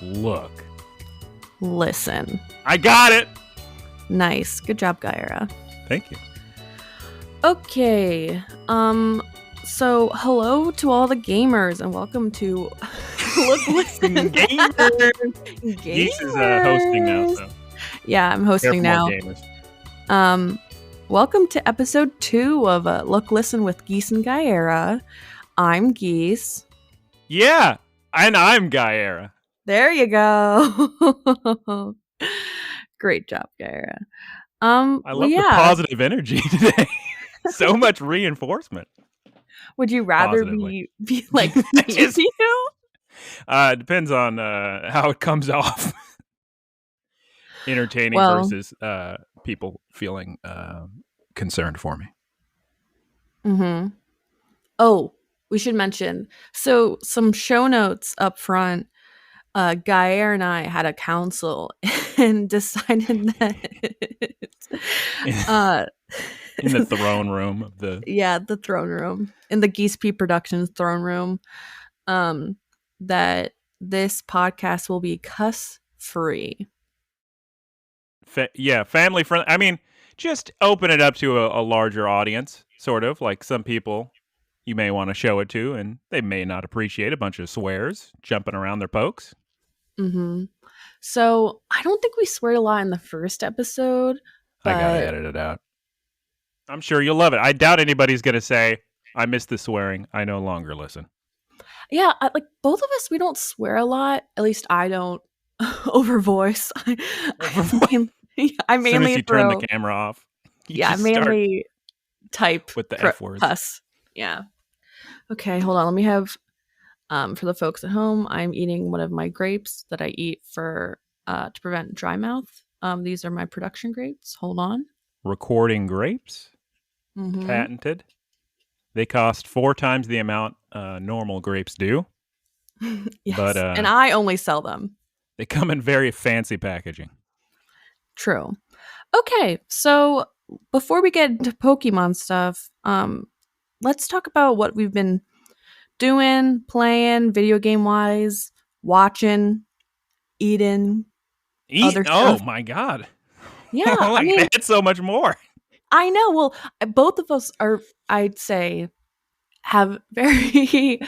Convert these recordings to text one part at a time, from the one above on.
Look. Listen. I got it! Nice. Good job, Guyera. Thank you. Okay. So hello to all the gamers and welcome to Look Listen. Gamers. Geese is hosting now, so. Yeah, I'm hosting now. Welcome to episode 2 of Look Listen with Geese and Guyera. I'm Geese. Yeah, and I'm Guyera. There you go. Great job, Guyera. I love the positive energy today. So much reinforcement. Would you rather be like Just, you? It depends on how it comes off. Entertaining versus people feeling concerned for me. Mm-hmm. Oh, we should mention. So some show notes up front. Guyera and I had a council and decided that in the throne room of the the throne room in the Geese PEEP Productions throne room, that this podcast will be cuss free. Family friendly. I mean, just open it up to a larger audience, sort of like some people you may want to show it to, and they may not appreciate a bunch of swears jumping around their pokes. Mm-hmm. So I don't think we swear a lot in the first episode. I gotta edit it out. I'm sure you'll love it. I doubt anybody's gonna say, "I miss the swearing. I no longer listen." Yeah, like both of us, we don't swear a lot. At least I don't. Over voice. I mainly as you turn the camera off. I mainly type with the F words. Cuss. Yeah. Okay, hold on. Let me have for the folks at home, I'm eating one of my grapes that I eat for to prevent dry mouth. These are my production grapes. Hold on. Recording grapes. Mm-hmm. Patented. They cost 4 times the amount normal grapes do. Yes, but and I only sell them. They come in very fancy packaging. True. Okay, so before we get into Pokemon stuff, let's talk about what we've been doing, playing, video game wise, watching, eating, other stuff. Oh my god! Yeah, I mean, that's so much more. I know. Well, both of us are, I'd say, have very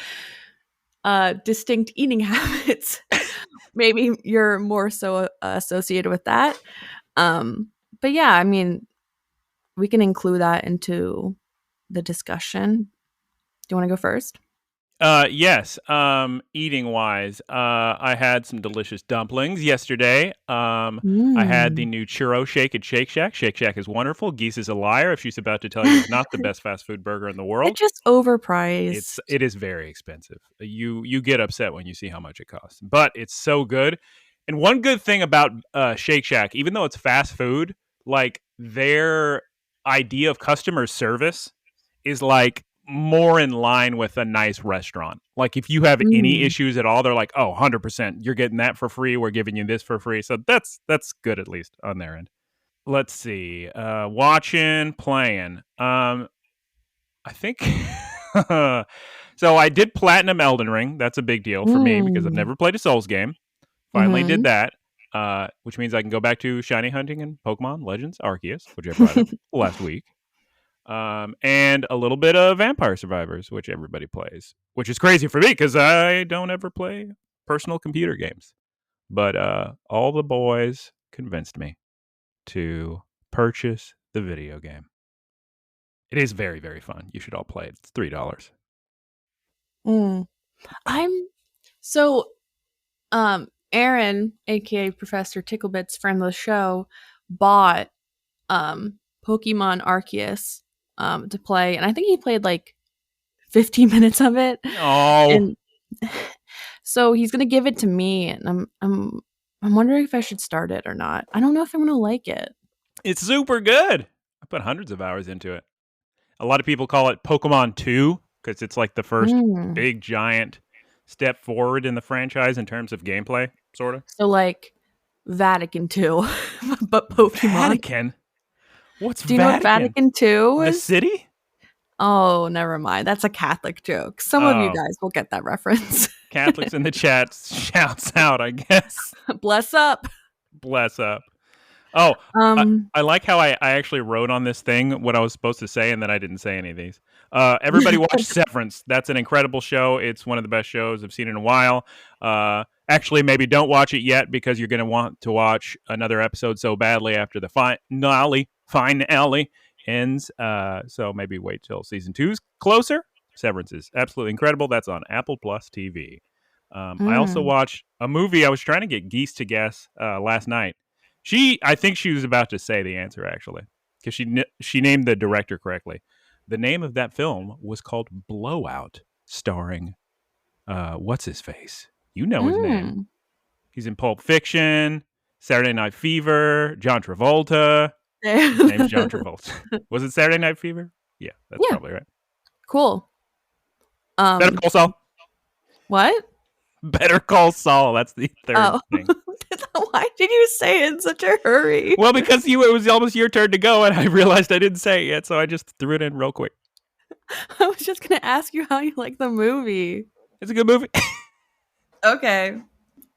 distinct eating habits. Maybe you're more so associated with that. But yeah, I mean, we can include that into the discussion. Do you want to go first? Yes. Eating wise, I had some delicious dumplings yesterday. I had the new churro shake at Shake Shack. Shake Shack is wonderful. Geese is a liar if she's about to tell you it's not the best fast food burger in the world. It's just overpriced. It is very expensive. You get upset when you see how much it costs, but it's so good. And one good thing about Shake Shack, even though it's fast food, like their idea of customer service is like more in line with a nice restaurant. Like if you have any issues at all, they're like, oh, 100%, you're getting that for free. We're giving you this for free. So that's good, at least on their end. Let's see. Watching, playing. I think so I did platinum Elden Ring. That's a big deal for me because I've never played a Souls game. Finally did that. Which means I can go back to shiny hunting and Pokemon Legends Arceus, which I brought up last week. And a little bit of Vampire Survivors, which everybody plays, which is crazy for me because I don't ever play personal computer games. But all the boys convinced me to purchase the video game. It is very, very fun. You should all play it. It's $3. Aaron, aka Professor Ticklebits, friend of the show, bought Pokemon Arceus to play, and I think he played like 15 minutes of it. Oh, and so he's gonna give it to me, and I'm wondering if I should start it or not. I don't know if I'm gonna like it. It's super good. I put hundreds of hours into it. A lot of people call it Pokemon 2 because it's like the first big giant step forward in the franchise in terms of gameplay, sort of. So like Vatican 2, but Pokemon. Vatican? What's Do you know what Vatican 2 is? The city? Oh, never mind. That's a Catholic joke. Some of you guys will get that reference. Catholics in the chat shouts out, I guess. Bless up. Bless up. Oh, Um, I like how I actually wrote on this thing what I was supposed to say, and then I didn't say any of these. Everybody watch Severance. That's an incredible show. It's one of the best shows I've seen in a while. Actually, maybe don't watch it yet because you're going to want to watch another episode so badly after the finale ends. So maybe wait till season 2's closer. Severance is absolutely incredible. That's on Apple Plus TV. I also watched a movie. I was trying to get Geese to guess last night. I think she was about to say the answer actually, because she named the director correctly. The name of that film was called Blowout, starring what's his face? You know his name. He's in Pulp Fiction, Saturday Night Fever, John Travolta. His name's John Travolta. Was it Saturday Night Fever? Yeah, that's probably right. Cool. Better Call Saul. What? Better Call Saul. That's the third thing. Why did you say it in such a hurry? Well, because it was almost your turn to go, and I realized I didn't say it yet, so I just threw it in real quick. I was just going to ask you how you like the movie. It's a good movie. Okay.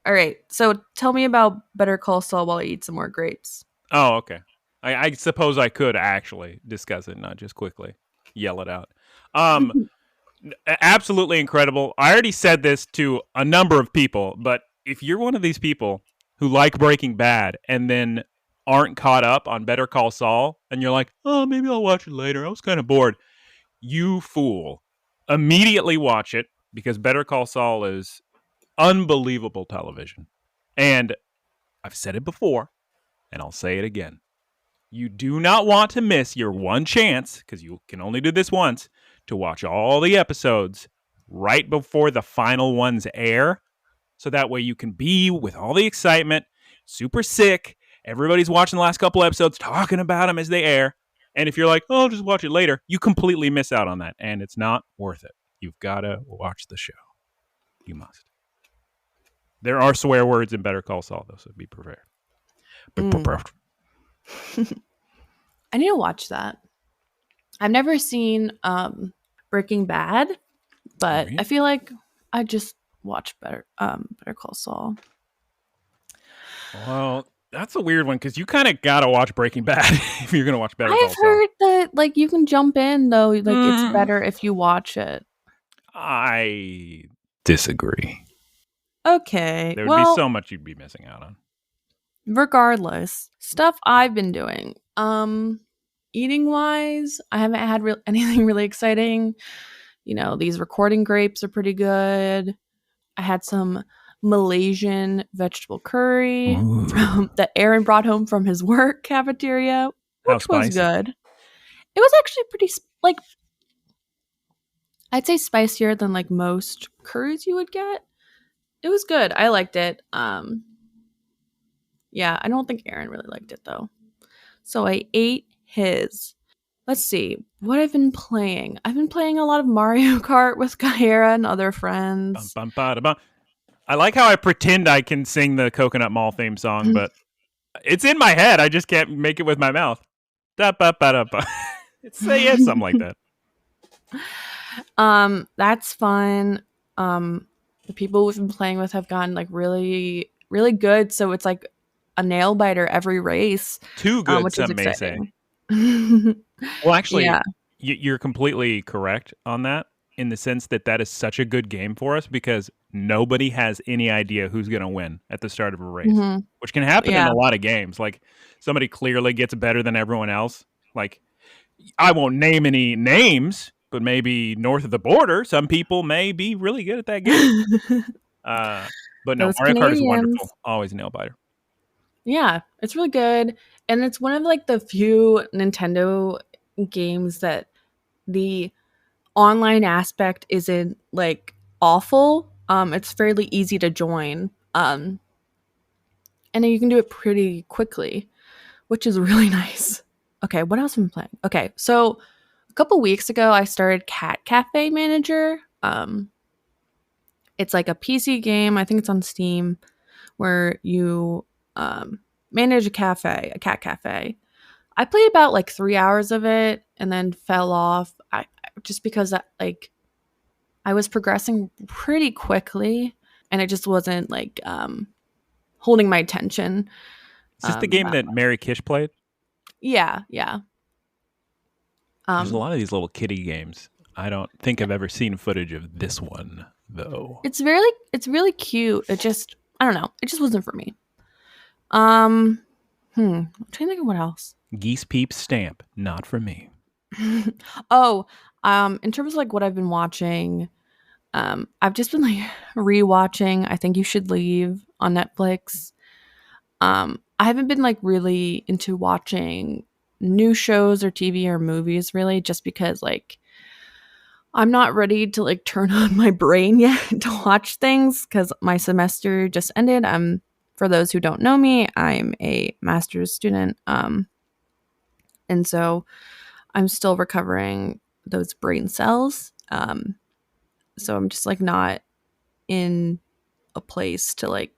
All right. So tell me about Better Call Saul while I eat some more grapes. Oh, okay. I suppose I could actually discuss it, not just quickly yell it out. Absolutely incredible. I already said this to a number of people, but if you're one of these people who like Breaking Bad and then aren't caught up on Better Call Saul, and you're like, oh, maybe I'll watch it later. I was kind of bored. You fool. Immediately watch it, because Better Call Saul is unbelievable television. And I've said it before, and I'll say it again. You do not want to miss your one chance, because you can only do this once, to watch all the episodes right before the final ones air. So that way you can be with all the excitement, super sick. Everybody's watching the last couple episodes, talking about them as they air. And if you're like, oh, I'll just watch it later, you completely miss out on that. And it's not worth it. You've got to watch the show. You must. There are swear words in Better Call Saul, though, so be prepared. I need to watch that. I've never seen Breaking Bad, but I feel like I just watched Better Call Saul. Well, that's a weird one because you kind of gotta watch Breaking Bad if you're gonna watch Better Call Saul. I've heard that like you can jump in though, like it's better if you watch it. I disagree. Okay, there would be so much you'd be missing out on. Regardless, stuff I've been doing. Eating wise, I haven't had anything really exciting. You know, these recording grapes are pretty good. I had some Malaysian vegetable curry that Aaron brought home from his work cafeteria, which was good. It was actually pretty, like, I'd say spicier than like most curries you would get. It was good. I liked it. Yeah, I don't think Aaron really liked it though. So I ate his. Let's see what I've been playing. I've been playing a lot of Mario Kart with Guyera and other friends. I like how I pretend I can sing the Coconut Mall theme song, but it's in my head. I just can't make it with my mouth. It's something like that. That's fun. The people we've been playing with have gotten like really, really good. So it's like a nail biter every race. Too good, which some may say. Well, actually, yeah. You're completely correct on that, in the sense that is such a good game for us because nobody has any idea who's going to win at the start of a race, which can happen in a lot of games. Like somebody clearly gets better than everyone else. Like I won't name any names, but maybe north of the border, some people may be really good at that game. But no, Mario Kart is wonderful. Always a nail biter. Yeah, it's really good. And it's one of like the few Nintendo games that the online aspect isn't like awful. It's fairly easy to join. And you can do it pretty quickly, which is really nice. Okay, what else am I playing? Okay, so a couple weeks ago I started Cat Cafe Manager. It's like a PC game. I think it's on Steam, where you manage a cat cafe. I played about like 3 hours of it and then fell off. Just because I was progressing pretty quickly, and it just wasn't like holding my attention. Is this the game That that Mary Kish played? Yeah, yeah. There's a Um, lot of these little kiddie games. I don't think I've ever seen footage of this one though. it's really cute. It just I don't know. It just wasn't for me. Um, I'm trying to think of what else. Geese Peep Stamp, not for me. Oh, in terms of like what I've been watching, I've just been like rewatching I Think You Should Leave on Netflix. I haven't been like really into watching new shows or TV or movies really just because like I'm not ready to like turn on my brain yet to watch things cuz my semester just ended. For those who don't know me, I'm a master's student and so I'm still recovering those brain cells. So I'm just like not in a place to like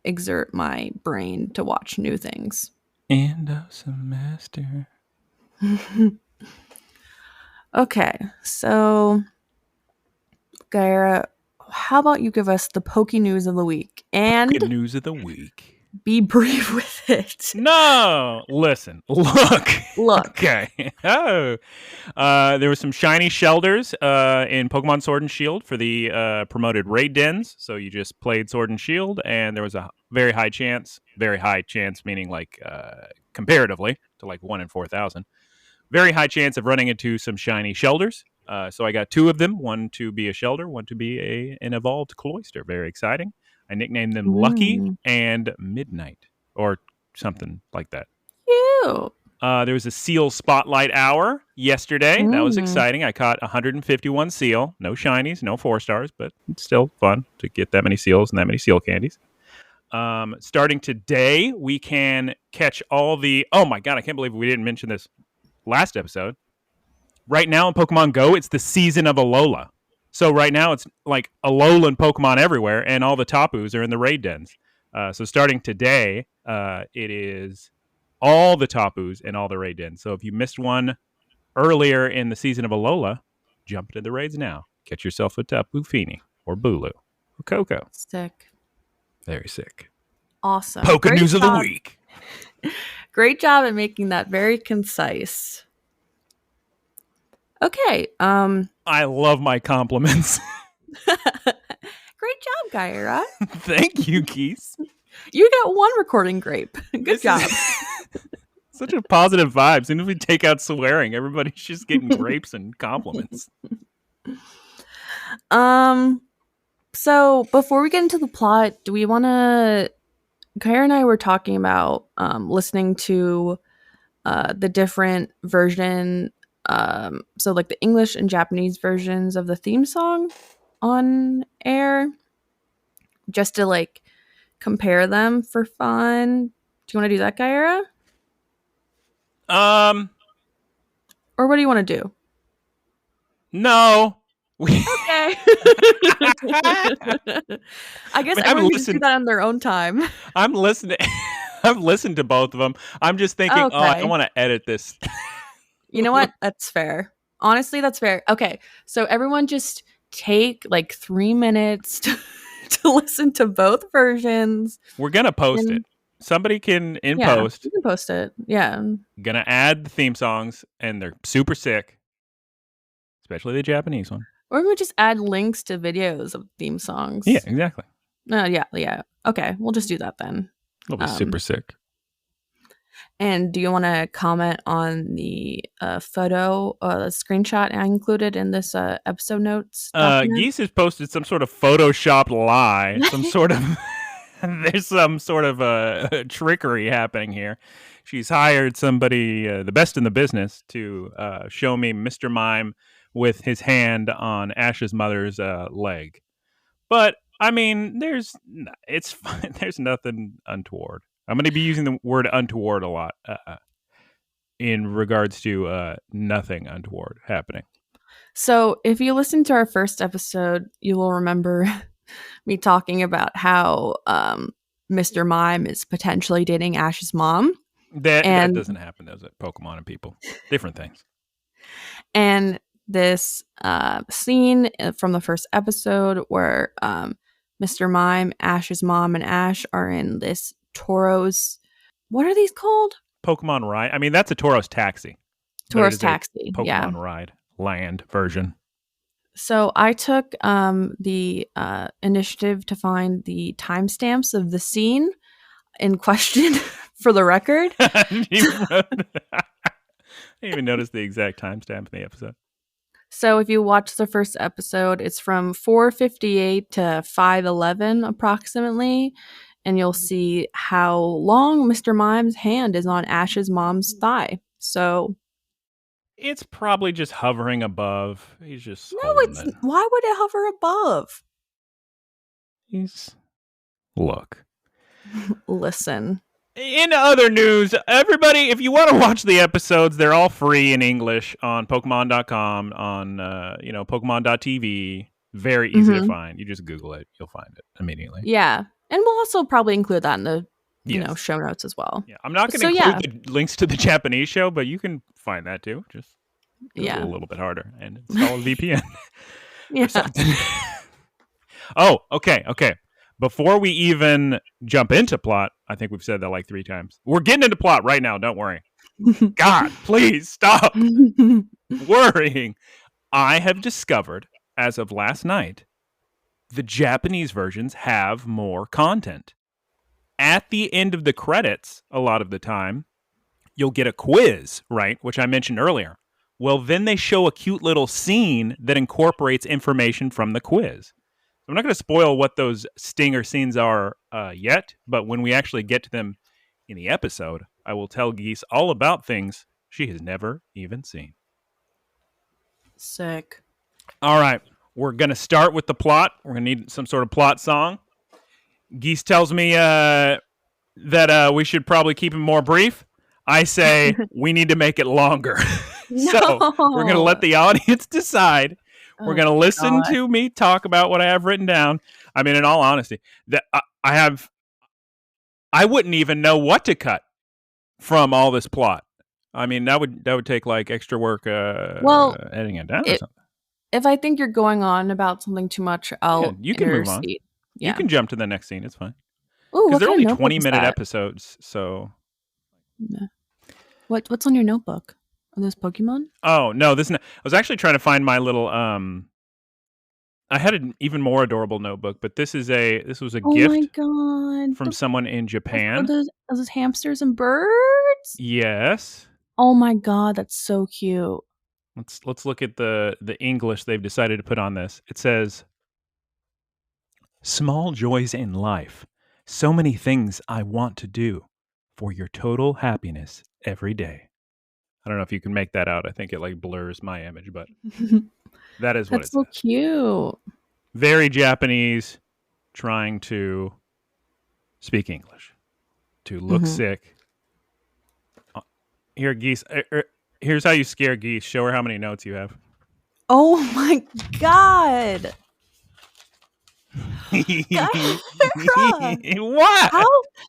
exert my brain to watch new things. End of semester. Okay, so Gyra, how about you give us the pokey news of the week Good and news of the week. be brief with it. No, listen, look. Look. Okay. Oh, there was some shiny shelders in Pokemon Sword and Shield for the promoted raid dens. So you just played Sword and Shield, and there was a very high chance, meaning like comparatively to like 1 in 4,000, very high chance of running into some shiny shelders. So I got 2 of them, one to be a shelder, one to be an evolved cloister. Very exciting. I nicknamed them Lucky Mm, and Midnight or something like that. cute. There was a seal spotlight hour yesterday. That was Mm, exciting. I caught 151 seal. No shinies, no 4-stars, but it's still fun to get that many seals and that many seal candies. Starting today, we can catch all the. Oh my god, I can't believe we didn't mention this last episode. Right now in Pokemon Go, it's the season of Alola. So right now it's like Alolan Pokemon everywhere, and all the Tapus are in the raid dens. So starting today, it is all the Tapus and all the raid dens. So if you missed one earlier in the season of Alola, jump into the raids now. Catch yourself a Tapu Fini or Bulu or Coco. sick. Very sick. Awesome. Poke Great news of the job. week. Great job at making that very concise. Okay. I love my compliments. Great job, Gyra. Thank you, Geese. You got one recording grape. Good This job. is such a positive vibe. As soon as we take out swearing, everybody's just getting grapes and compliments. um so before we get into the plot, do we want to Kyra and I were talking about listening to the different version so like the English and Japanese versions of the theme song on air just to like compare them for fun. Do you want to do that, Kyra? Um, Or what do you want to do? no. We, Okay. I guess I've everyone can just do listened. that on their own time. I'm listening. I've listened to both of them. I'm just thinking, oh, I Okay. want to edit this. You know what? That's fair. Honestly, that's fair. Okay. So everyone just take like 3 minutes to listen to both versions. We're gonna post it. And Somebody can in yeah, post you can post it. Yeah. gonna add the theme songs, and they're super sick, especially the Japanese one. Or we would just add links to videos of theme songs. Yeah, exactly. Yeah. Okay, we'll just do that then. It'll be super sick. And do you want to comment on the photo, the screenshot I included in this episode notes document? Geese has posted some sort of photoshopped lie, some sort of there's some sort of trickery happening here. She's hired somebody, the best in the business, to show me Mr. Mime with his hand on Ash's mother's leg. But I mean, it's fine. There's nothing untoward. I'm going to be using the word untoward a lot in regards to nothing untoward happening. So, if you listen to our first episode, you will remember me talking about how Mr. Mime is potentially dating Ash's mom. That doesn't happen. Those are Pokemon and people. Different things. And this scene from the first episode where Mr. Mime, Ash's mom, and Ash are in this Toro's. What are these called? Pokemon Ride. I mean, that's a Tauros Taxi, but it Toro's is a Taxi. Yeah. Pokemon Ride land version. So I took the initiative to find the timestamps of the scene in question for the record. I didn't even notice the exact timestamp in the episode. So if you watch the first episode, it's from 4:58 to 5:11 approximately, and you'll see how long Mr. Mime's hand is on Ash's mom's thigh. So it's probably just hovering above. He's just no, holding it. Why would it hover above? Look. Listen. In other news, everybody, if you want to watch the episodes, they're all free in English on Pokemon.com, on Pokemon.tv. Very easy to find. You just Google it, you'll find it immediately. Yeah, and we'll also probably include that in the show notes as well. Yeah, I'm not going to include the links to the Japanese show, but you can find that too. Just Google a little bit harder and install a VPN. Yeah. Oh, okay. Before we even jump into plot, I think we've said that like 3 times. We're getting into plot right now. Don't worry. God, please stop worrying. I have discovered, as of last night, the Japanese versions have more content. At the end of the credits, a lot of the time, you'll get a quiz, right? Which I mentioned earlier. Well, then they show a cute little scene that incorporates information from the quiz. I'm not going to spoil what those stinger scenes are yet, but when we actually get to them in the episode, I will tell Geese all about things she has never even seen. Sick. All right, we're going to start with the plot. We're going to need some sort of plot song. Geese tells me that we should probably keep it more brief. I say we need to make it longer. So we're going to let the audience decide. We're going to listen to me talk about what I have written down. I mean, in all honesty, that I wouldn't even know what to cut from all this plot. I mean, that would take like extra work editing it down or something. If I think you're going on about something too much, you can move on. Yeah. You can jump to the next scene. It's fine. Because they're only 20-minute episodes, so. Yeah. What's on your notebook? Are those Pokemon? Oh, no. I was actually trying to find my little I had an even more adorable notebook, but this was a gift my God. from someone in Japan. Are those hamsters and birds? Yes. Oh my God, that's so cute. Let's look at the English they've decided to put on this. It says, "Small joys in life. So many things I want to do for your total happiness every day." I don't know if you can make that out. I think it like blurs my image, but that is what it's. That's so cute. Very Japanese, trying to speak English, to look sick. Here, Geese. Here's how you scare Geese. Show her how many notes you have. Oh my God. What?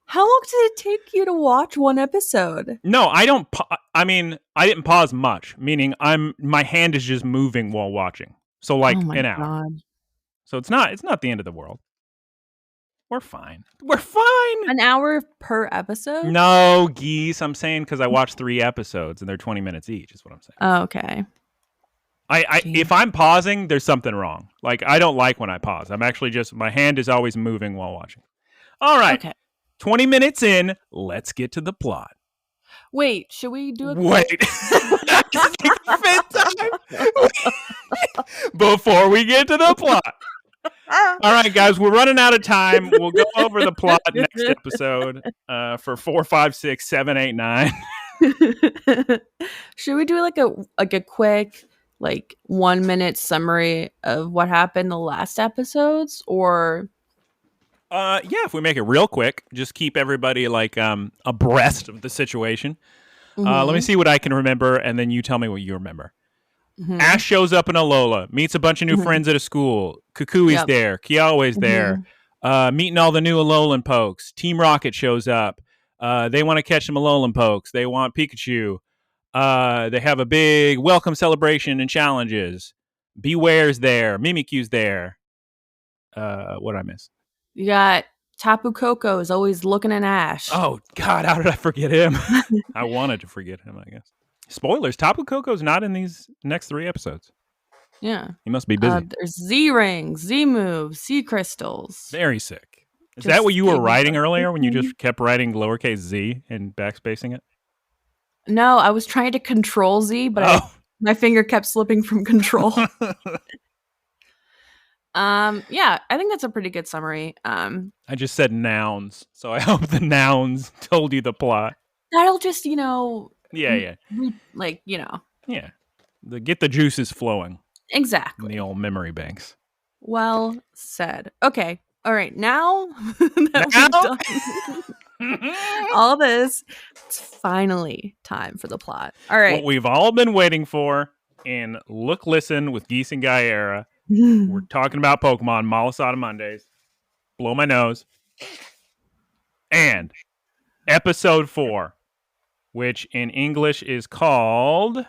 How long did it take you to watch one episode? No, I don't. I didn't pause much. Meaning, my hand is just moving while watching. So like an hour. God. So it's not the end of the world. We're fine. We're fine. An hour per episode? No, Geese. I'm saying because I watched 3 episodes and they're 20 minutes each. Is what I'm saying. Oh, okay. If I'm pausing, there's something wrong. Like, I don't like when I pause. I'm actually my hand is always moving while watching. All right. Okay. 20 minutes in, let's get to the plot. Wait, should we do it? Wait. Before we get to the plot. All right, guys, we're running out of time. We'll go over the plot next episode for 4, 5, 6, 7, 8, 9. Should we do like a quick 1 minute summary of what happened the last episodes, or yeah, if we make it real quick, just keep everybody abreast of the situation. Let me see what I can remember, and then you tell me what you remember. Ash shows up in Alola, meets a bunch of new friends at a school. Kukui's there, Kiawe's there, meeting all the new Alolan pokes. Team Rocket shows up. They want to catch some Alolan pokes. They want Pikachu. They have a big welcome celebration and challenges. Beware's there. Mimikyu's there. What did I miss? You got Tapu Koko is always looking at Ash. Oh, God, how did I forget him? I wanted to forget him, I guess. Spoilers, Tapu Koko's not in these next 3 episodes. Yeah. He must be busy. There's Z rings, Z moves, Z crystals. Very sick. Is Just that what you were gave me writing the- earlier when you just kept writing lowercase z and backspacing it? No, I was trying to control Z, but my finger kept slipping from control. Yeah, I think that's a pretty good summary. I just said nouns, so I hope the nouns told you the plot. That'll just, Yeah. yeah. Get the juices flowing in Exactly. the old memory banks. Well said. Okay. All right. Now that we've done all this, it's finally time for the plot. All right. What we've all been waiting for in Look Listen with Geese and Guyera. We're talking about Pokemon, Malasada Mondays. Blow my nose. And episode 4, which in English is called...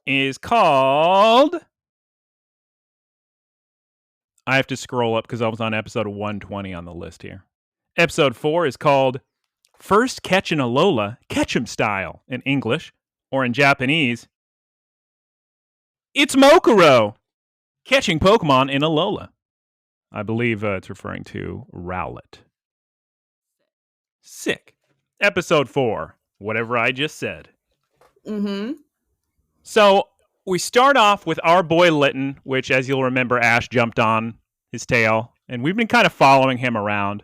I have to scroll up because I was on episode 120 on the list here. Episode 4 is called First Catchin' Alola, Ketchum Style in English, or in Japanese, It's Mokuro, Catching Pokemon in Alola. I believe it's referring to Rowlet. Sick. Episode 4, whatever I just said. Mm-hmm. So we start off with our boy Litten, which, as you'll remember, Ash jumped on his tail, and we've been kind of following him around.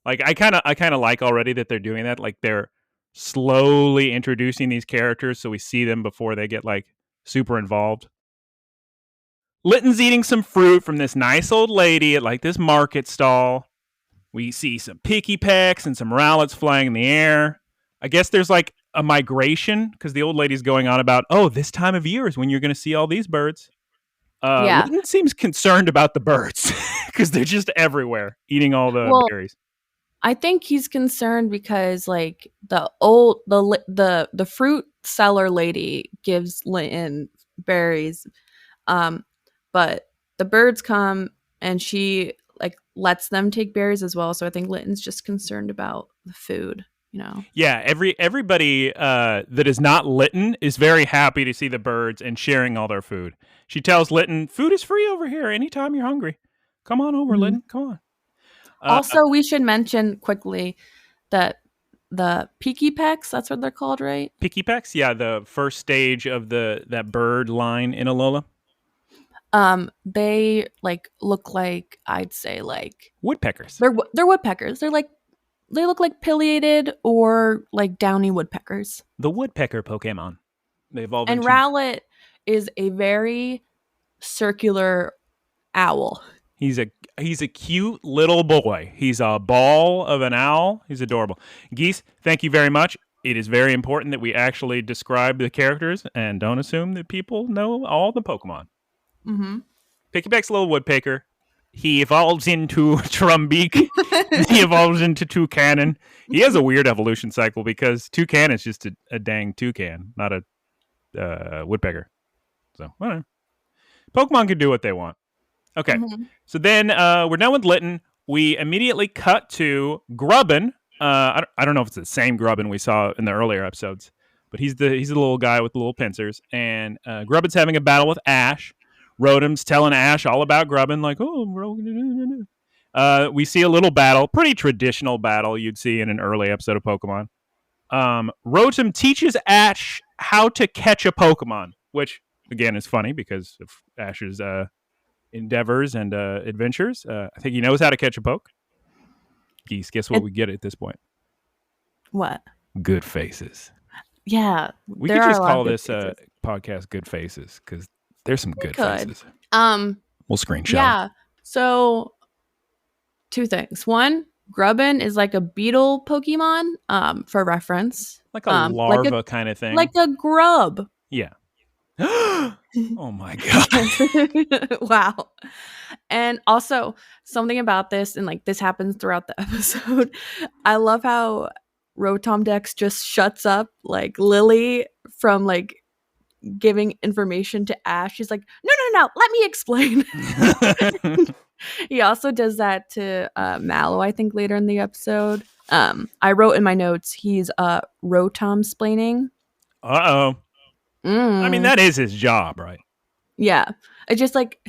Like I kind of like already that they're doing that. Like they're slowly introducing these characters, so we see them before they get like super involved. Litten's eating some fruit from this nice old lady at like this market stall. We see some picky pecks and some rowlets flying in the air. I guess there's like a migration because the old lady's going on about, oh, this time of year is when you're going to see all these birds. Yeah. Litten seems concerned about the birds because they're just everywhere eating all the berries. I think he's concerned because like the fruit seller lady gives Litten berries, but the birds come and she like lets them take berries as well. So I think Litten's just concerned about the food. Yeah, everybody that is not Litten is very happy to see the birds and sharing all their food. She tells Litten, food is free over here anytime you're hungry. Come on over, Litten. Come on. Also, we should mention quickly that the Peaky Pecks, that's what they're called, right? Picky pecks? Yeah, the first stage of that bird line in Alola. They like look like, I'd say like woodpeckers. They're woodpeckers. They look like pileated or like downy woodpeckers. The woodpecker Pokemon. They evolved and Rowlet is a very circular owl. He's a cute little boy. He's a ball of an owl. He's adorable. Geese, thank you very much. It is very important that we actually describe the characters and don't assume that people know all the Pokemon. Mm-hmm. Pickyback's little woodpecker. He evolves into Trumbeak. He evolves into Toucanon. He has a weird evolution cycle because Toucan is just a dang toucan, not a woodpecker. So, whatever. Pokemon can do what they want. Okay, So then we're done with Litten. We immediately cut to Grubbin. I don't know if it's the same Grubbin we saw in the earlier episodes, but he's the little guy with the little pincers. And Grubbin's having a battle with Ash. Rotom's telling Ash all about Grubbin, like, oh, we see a little battle, pretty traditional battle you'd see in an early episode of Pokemon. Rotom teaches Ash how to catch a Pokemon, which, again, is funny because of Ash's endeavors and adventures. I think he knows how to catch a poke. Geese, guess what we get at this point? What? Good faces. Yeah. We could just call this podcast Good Faces because there's some good faces. We'll screenshot. Yeah. So 2 things. One, Grubbin is like a beetle Pokemon, for reference. Like a larva kind of thing. Like a grub. Yeah. Oh my god. Wow. And also something about this, and like this happens throughout the episode. I love how Rotom Dex just shuts up like Lily from like giving information to Ash. She's like, no, let me explain. He also does that to Mallow, I think, later in the episode. I wrote in my notes he's rotom-splaining. Uh-oh. I mean, Mm. that is his job, right? Yeah. It just like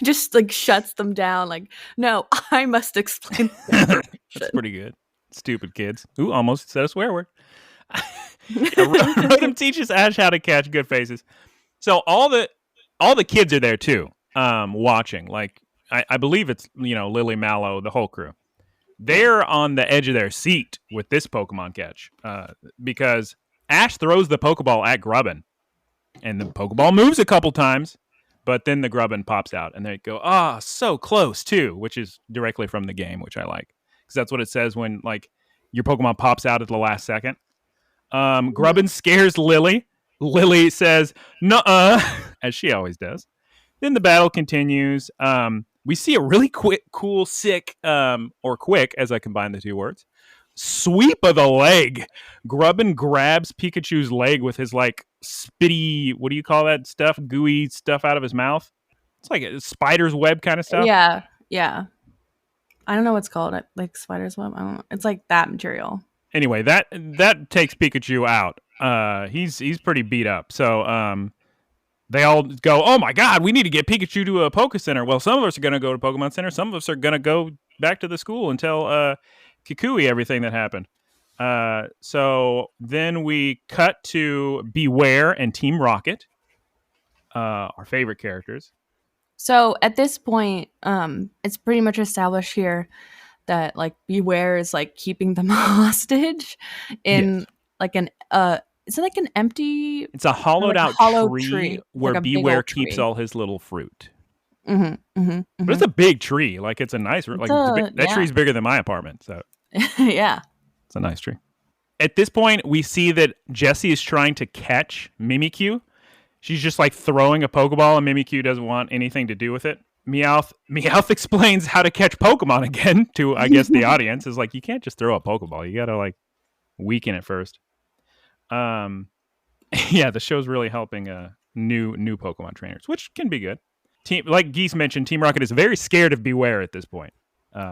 just like shuts them down. Like, no, I must explain the That's information. pretty good. Stupid kids. Ooh, almost said a swear word. Yeah, Rotom teaches Ash how to catch good faces. So all the kids are there too, watching. Like I believe it's Lily, Mallow, the whole crew. They're on the edge of their seat with this Pokemon catch because Ash throws the Pokeball at Grubbin, and the Pokeball moves a couple times, but then the Grubbin pops out, and they go, so close too, which is directly from the game, which I like because that's what it says when like your Pokemon pops out at the last second. Grubbin scares Lily. Lily says, "Nuh-uh," as she always does. Then the battle continues. We see a really cool, sick, or quick, as I combine the two words, sweep of the leg. Grubbin grabs Pikachu's leg with his like spitty, what do you call that stuff? Gooey stuff out of his mouth. It's like a spider's web kind of stuff. Yeah. Yeah. I don't know what's called. Like spider's web. I don't know. It's like that material. Anyway, that takes Pikachu out. He's pretty beat up. So they all go, oh my God, we need to get Pikachu to a Poke Center. Well, some of us are going to go to Pokemon Center. Some of us are going to go back to the school and tell Kikui everything that happened. So then we cut to Beware and Team Rocket, our favorite characters. So at this point, it's pretty much established here that like Beware is like keeping them hostage in Yes. like an is it like an empty? It's a hollowed like out hollow tree It's where like a big Beware old keeps tree. all his little fruit. Mm-hmm. But it's a big tree. Like it's a nice, that tree's bigger than my apartment. So yeah. it's a nice tree. At this point, we see that Jessie is trying to catch Mimikyu. She's just like throwing a Pokeball, and Mimikyu doesn't want anything to do with it. Meowth explains how to catch Pokemon again to, I guess, the audience. Is like, you can't just throw a Pokeball. You gotta like weaken it first. Yeah, the show's really helping new Pokemon trainers, which can be good. Like Geese mentioned, Team Rocket is very scared of Beware at this point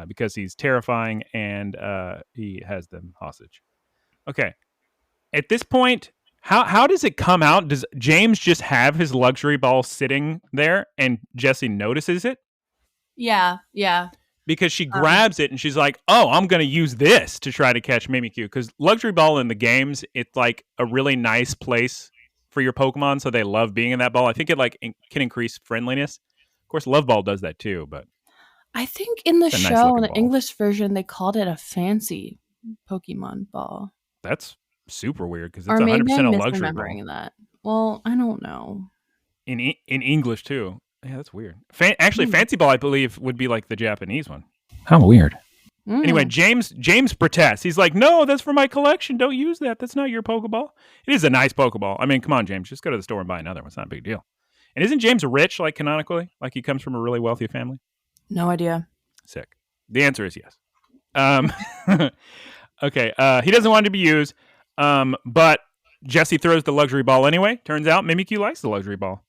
because he's terrifying and he has them hostage. Okay, at this point, how does it come out? Does James just have his luxury ball sitting there and Jessie notices it? Yeah. Because she grabs it and she's like, oh, I'm going to use this to try to catch Mimikyu. Because luxury ball in the games, it's like a really nice place for your Pokemon, so they love being in that ball. I think it like can increase friendliness. Of course, Love Ball does that too, but I think in the it's a nice show, in looking the ball. English version, they called it a fancy Pokemon ball. That's super weird because Or it's maybe 100% I'm a luxury ball. misremembering that. Well, I don't know. In English too. Yeah, that's weird. Actually, Fancy Ball, I believe, would be like the Japanese one. How weird. Anyway, James protests. He's like, no, that's for my collection. Don't use that. That's not your Pokeball. It is a nice Pokeball. I mean, come on, James. Just go to the store and buy another one. It's not a big deal. And isn't James rich, like canonically? Like he comes from a really wealthy family? No idea. Sick. The answer is yes. Okay. He doesn't want it to be used, but Jessie throws the luxury ball anyway. Turns out Mimikyu likes the luxury ball.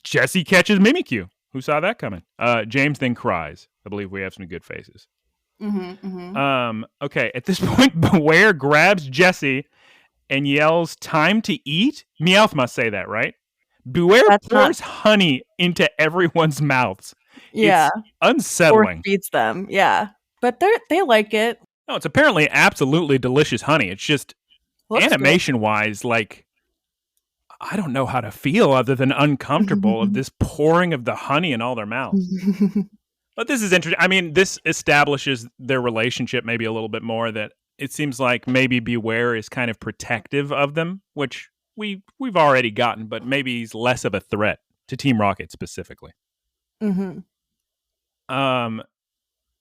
Jessie catches Mimikyu. Who saw that coming? James then cries. I believe we have some good faces. Okay, at this point, Beware grabs Jessie and yells, time to eat? Meowth must say that, right? Beware pours honey into everyone's mouths. Yeah. It's unsettling. Or feeds them, yeah. But they like it. No, it's apparently absolutely delicious honey. It's just animation-wise, like, I don't know how to feel other than uncomfortable of this pouring of the honey in all their mouths. But this is interesting. I mean, this establishes their relationship maybe a little bit more, that it seems like maybe Beware is kind of protective of them, which we've already gotten, but maybe he's less of a threat to Team Rocket specifically.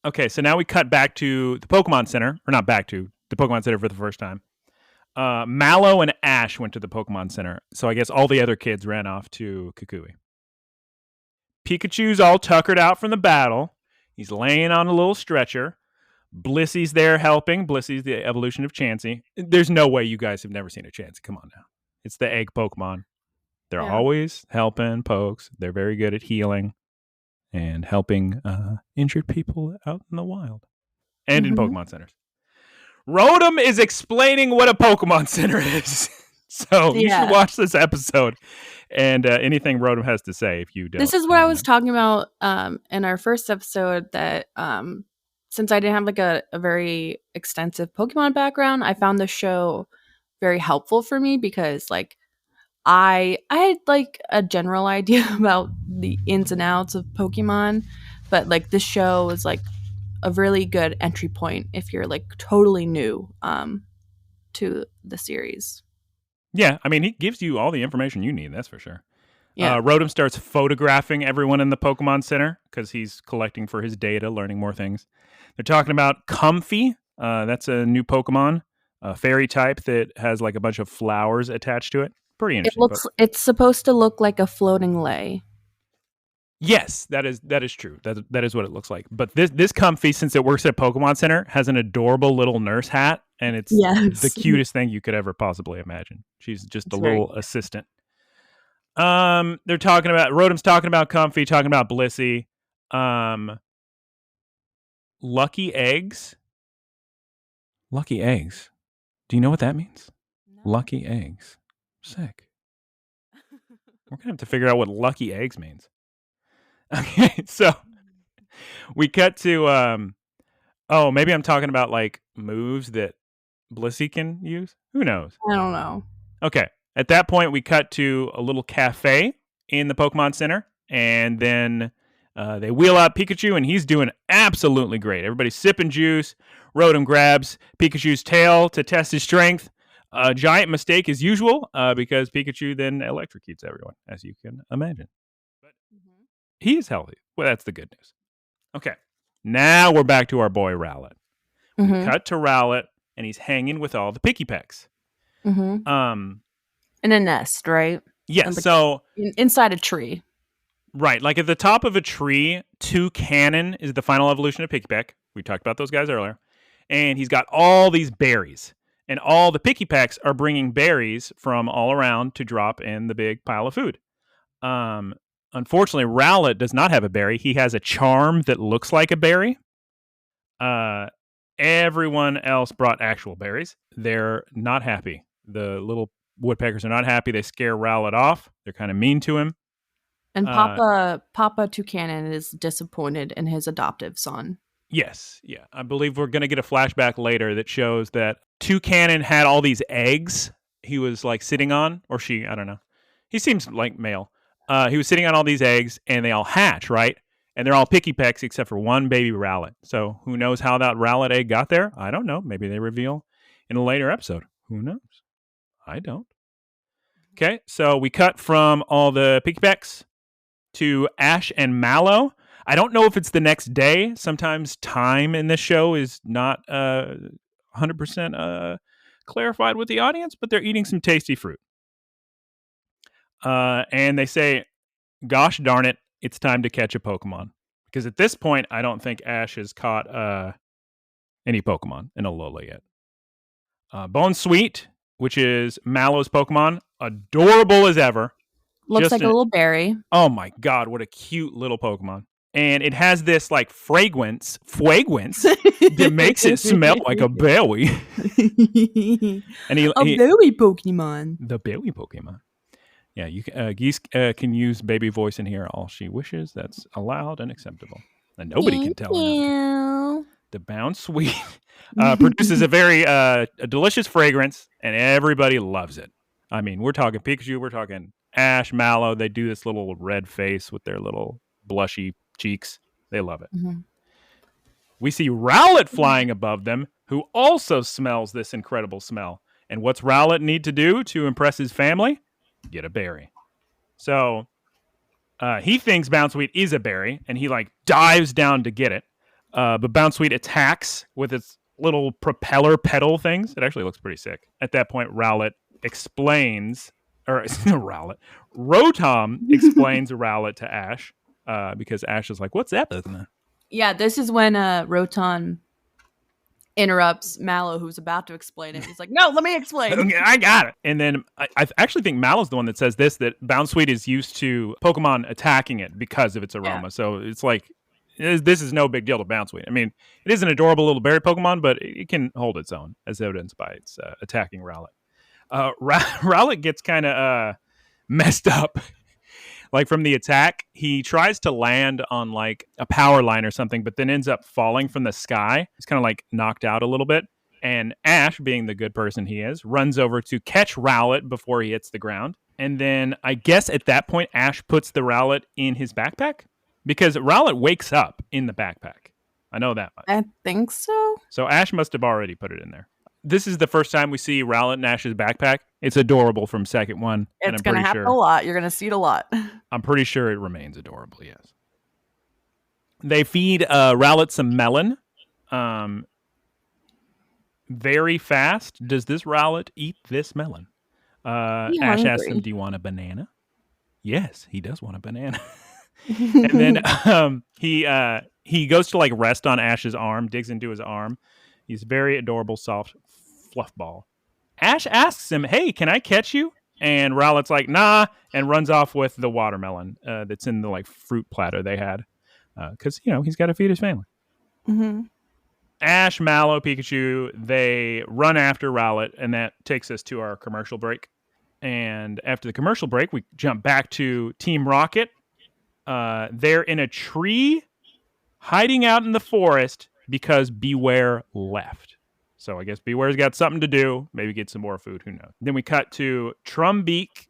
Okay, so now we cut back to the Pokemon Center, or not back to the Pokemon Center for the first time. Mallow and Ash went to the Pokemon Center, so I guess all the other kids ran off to Kukui. Pikachu's all tuckered out from the battle. He's laying on a little stretcher. Blissy's there helping. Blissy's the evolution of Chansey. There's no way you guys have never seen a Chansey. Come on now. It's the egg Pokemon. They're always helping pokes. They're very good at healing. and helping injured people out in the wild and in Pokemon centers. Rotom is explaining what a Pokemon Center is. So you should watch this episode and anything Rotom has to say if you don't. This is what I was talking about in our first episode, that since I didn't have like a very extensive Pokemon background, I found the show very helpful for me because like I had like a general idea about the ins and outs of Pokemon, but like this show was like a really good entry point if you're like totally new to the series. Yeah, I mean, he gives you all the information you need, that's for sure. Yeah. Rotom starts photographing everyone in the Pokemon Center because he's collecting for his data, learning more things. They're talking about Comfey. That's a new Pokemon, a fairy type that has like a bunch of flowers attached to it. Pretty interesting. It's supposed to look like a floating lei. Yes, that is true. That is what it looks like. But this Comfey, since it works at Pokemon Center, has an adorable little nurse hat, and it's the cutest thing you could ever possibly imagine. She's just a little assistant. They're talking about Rotom's talking about Comfey, talking about Blissey. Lucky eggs. Lucky eggs. Do you know what that means? No. Lucky eggs. Sick. We're gonna have to figure out what lucky eggs means. Okay, so we cut to maybe I'm talking about like moves that Blissey can use. Who knows? I don't know. Okay. At that point, we cut to a little cafe in the Pokemon Center, and then they wheel out Pikachu, and he's doing absolutely great. Everybody's sipping juice. Rotom grabs Pikachu's tail to test his strength. A giant mistake as usual, because Pikachu then electrocutes everyone, as you can imagine. But he is healthy. Well, that's the good news. Okay. Now we're back to our boy Rowlet. We cut to Rowlet, and he's hanging with all the Pikipeks. In a nest, right? Yeah, so inside a tree. Right, like at the top of a tree, Toucannon is the final evolution of Pikipek. We talked about those guys earlier. And he's got all these berries. And all the Pikipeks are bringing berries from all around to drop in the big pile of food. Unfortunately, Rowlet does not have a berry. He has a charm that looks like a berry. Everyone else brought actual berries. They're not happy. The little woodpeckers are not happy. They scare Rowlet off. They're kind of mean to him. And Papa Toucannon is disappointed in his adoptive son. Yes, yeah. I believe we're going to get a flashback later that shows that Toucannon had all these eggs he was like sitting on, or she, I don't know. He seems like male. He was sitting on all these eggs, and they all hatch, right? And they're all Pikipeks except for one baby Rowlet. So who knows how that Rowlet egg got there? I don't know. Maybe they reveal in a later episode. Who knows? I don't. Okay, so we cut from all the Pikipeks to Ash and Mallow. I don't know if it's the next day. Sometimes time in this show is not 100% clarified with the audience, but they're eating some tasty fruit. And they say, gosh darn it, it's time to catch a Pokemon. Because at this point, I don't think Ash has caught any Pokemon in Alola yet. Bone Sweet, which is Mallow's Pokemon, adorable as ever. Looks like a little berry. Oh my god, what a cute little Pokemon. And it has this like fragrance that makes it smell like a berry. And berry Pokemon. The berry Pokemon. Yeah, you Geese can use baby voice in here all she wishes. That's allowed and acceptable. And nobody can tell her. The Bound Sweet produces a very a delicious fragrance, and everybody loves it. I mean, we're talking Pikachu, we're talking Ash, Mallow. They do this little red face with their little blushy cheeks. They love it. We see Rowlet flying above them, who also smells this incredible smell. And what's Rowlet need to do to impress his family? Get a berry. So he thinks Bounsweet is a berry, and he like dives down to get it. But Bounsweet attacks with its little propeller petal things. It actually looks pretty sick. At that point, Rowlet explains, or Rotom explains Rowlet to Ash, because Ash is like, "What's that?" Yeah, this is when Rotom interrupts Mallow, who's about to explain it. He's like, "No, let me explain." I got it. And then I actually think Mallow's the one that says this, that Bounsweet is used to Pokemon attacking it because of its aroma. Yeah. So it's like, this is no big deal to Bounsweet. I mean, it is an adorable little berry Pokemon, but it can hold its own, as evidenced by its attacking Rowlet. Rowlet gets kind of messed up. Like from the attack, he tries to land on like a power line or something, but then ends up falling from the sky. He's kind of like knocked out a little bit. And Ash, being the good person he is, runs over to catch Rowlet before he hits the ground. And then I guess at that point, Ash puts the Rowlet in his backpack because Rowlet wakes up in the backpack. I know that much. I think so. So Ash must have already put it in there. This is the first time we see Rowlet in Ash's backpack. It's adorable from second one. It's going to happen a lot. You're going to see it a lot. I'm pretty sure it remains adorable, yes. They feed Rowlet some melon. Very fast. Does this Rowlet eat this melon? Ash asks him, do you want a banana? Yes, he does want a banana. And then he goes to like rest on Ash's arm, digs into his arm. He's very adorable, soft fluff ball. Ash asks him, hey, can I catch you? And Rowlet's like, nah, and runs off with the watermelon that's in the like fruit platter they had. Because, he's got to feed his family. Mm-hmm. Ash, Mallow, Pikachu, they run after Rowlet, and that takes us to our commercial break. And after the commercial break, we jump back to Team Rocket. They're in a tree hiding out in the forest because Beware left. So I guess Beware's got something to do. Maybe get some more food. Who knows? Then we cut to Trumbeak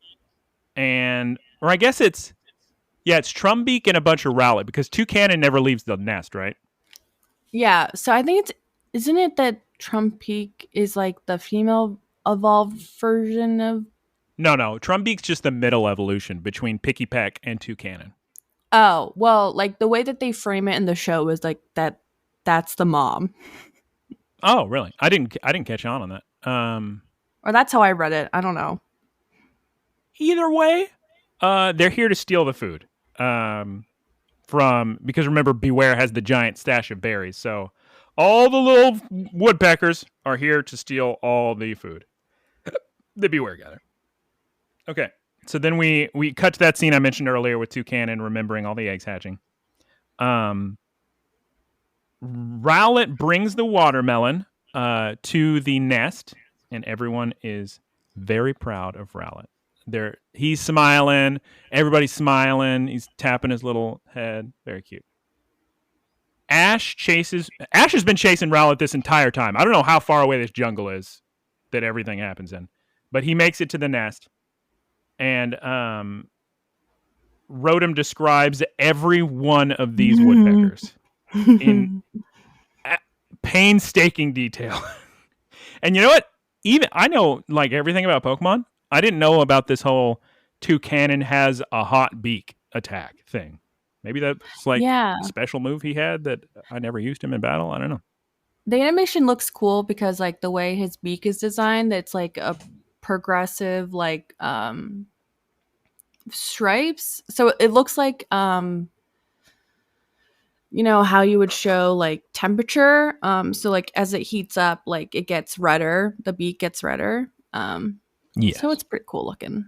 or I guess it's Trumbeak and a bunch of Rowlet because Toucanon never leaves the nest, right? Yeah. So I think isn't it that Trumbeak is like the female evolved version of? No. Trumbeak's just the middle evolution between Pikipek and Toucanon. Oh, well, like the way that they frame it in the show is like that's the mom. Oh, really? I didn't catch on that. Or that's how I read it. I don't know. Either way, they're here to steal the food. Because remember, Beware has the giant stash of berries. So all the little woodpeckers are here to steal all the food. The Beware gather. Okay. So then we cut to that scene I mentioned earlier with Toucanon remembering all the eggs hatching. Rowlet brings the watermelon to the nest, and everyone is very proud of Rowlet. He's smiling. Everybody's smiling. He's tapping his little head. Very cute. Ash has been chasing Rowlet this entire time. I don't know how far away this jungle is that everything happens in, but he makes it to the nest. And Rotom describes every one of these woodpeckers in painstaking detail. And you know what? Even I know like everything about Pokemon. I didn't know about this whole Toucanon has a hot beak attack thing. Maybe that's like a special move he had that I never used him in battle. I don't know. The animation looks cool because like the way his beak is designed, it's like a progressive like stripes. So it looks like how you would show like temperature. So like as it heats up, like it gets redder, the beak gets redder. So it's pretty cool looking.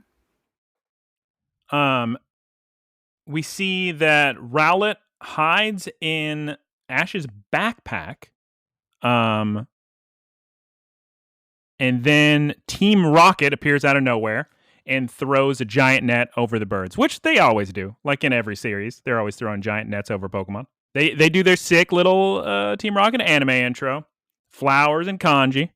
We see that Rowlet hides in Ash's backpack. And then Team Rocket appears out of nowhere and throws a giant net over the birds, which they always do. Like in every series, they're always throwing giant nets over Pokemon. They do their sick little Team Rocket anime intro. Flowers and kanji.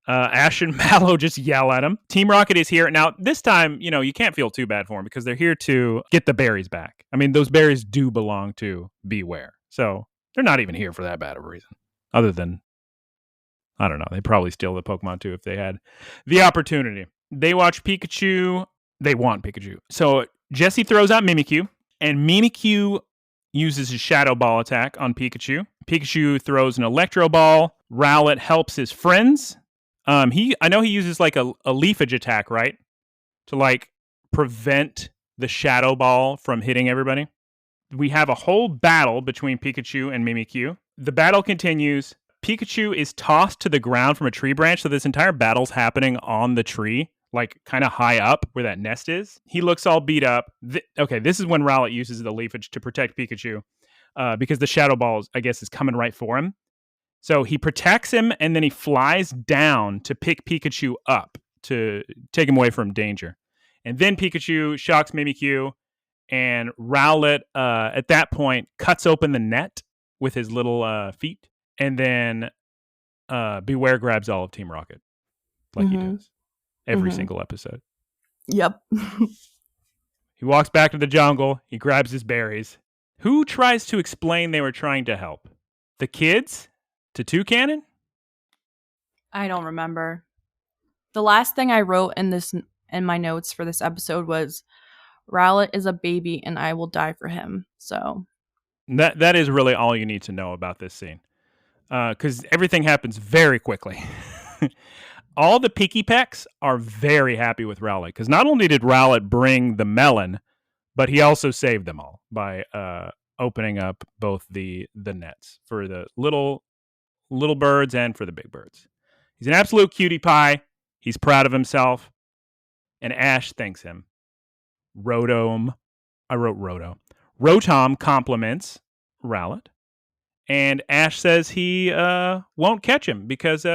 Ash and Mallow just yell at him. Team Rocket is here. Now, this time, you can't feel too bad for him because they're here to get the berries back. I mean, those berries do belong to Beware. So they're not even here for that bad of a reason. Other than, I don't know, they'd probably steal the Pokemon too if they had the opportunity. They watch Pikachu. They want Pikachu. So Jesse throws out Mimikyu, and Mimikyu uses his Shadow Ball attack on Pikachu. Pikachu throws an Electro Ball. Rowlet helps his friends. I know he uses like a leafage attack, right? To like prevent the Shadow Ball from hitting everybody. We have a whole battle between Pikachu and Mimikyu. The battle continues. Pikachu is tossed to the ground from a tree branch, so this entire battle's happening on the tree, like kind of high up where that nest is. He looks all beat up. Okay, this is when Rowlet uses the leafage to protect Pikachu because the Shadow Ball, I guess, is coming right for him. So he protects him, and then he flies down to pick Pikachu up to take him away from danger. And then Pikachu shocks Mimikyu, and Rowlet, at that point, cuts open the net with his little feet. And then Beware grabs all of Team Rocket, like he does every single episode. Yep. He walks back to the jungle. He grabs his berries. Who tries to explain they were trying to help? The kids? To Toucannon? I don't remember. The last thing I wrote in my notes for this episode was, Rowlet is a baby and I will die for him. So that is really all you need to know about this scene. Because everything happens very quickly. All the Pikipeks are very happy with Rowlet, because not only did Rowlet bring the melon, but he also saved them all by opening up both the nets for the little birds and for the big birds. He's an absolute cutie pie. He's proud of himself. And Ash thanks him. Rotom compliments Rowlet. And Ash says he won't catch him because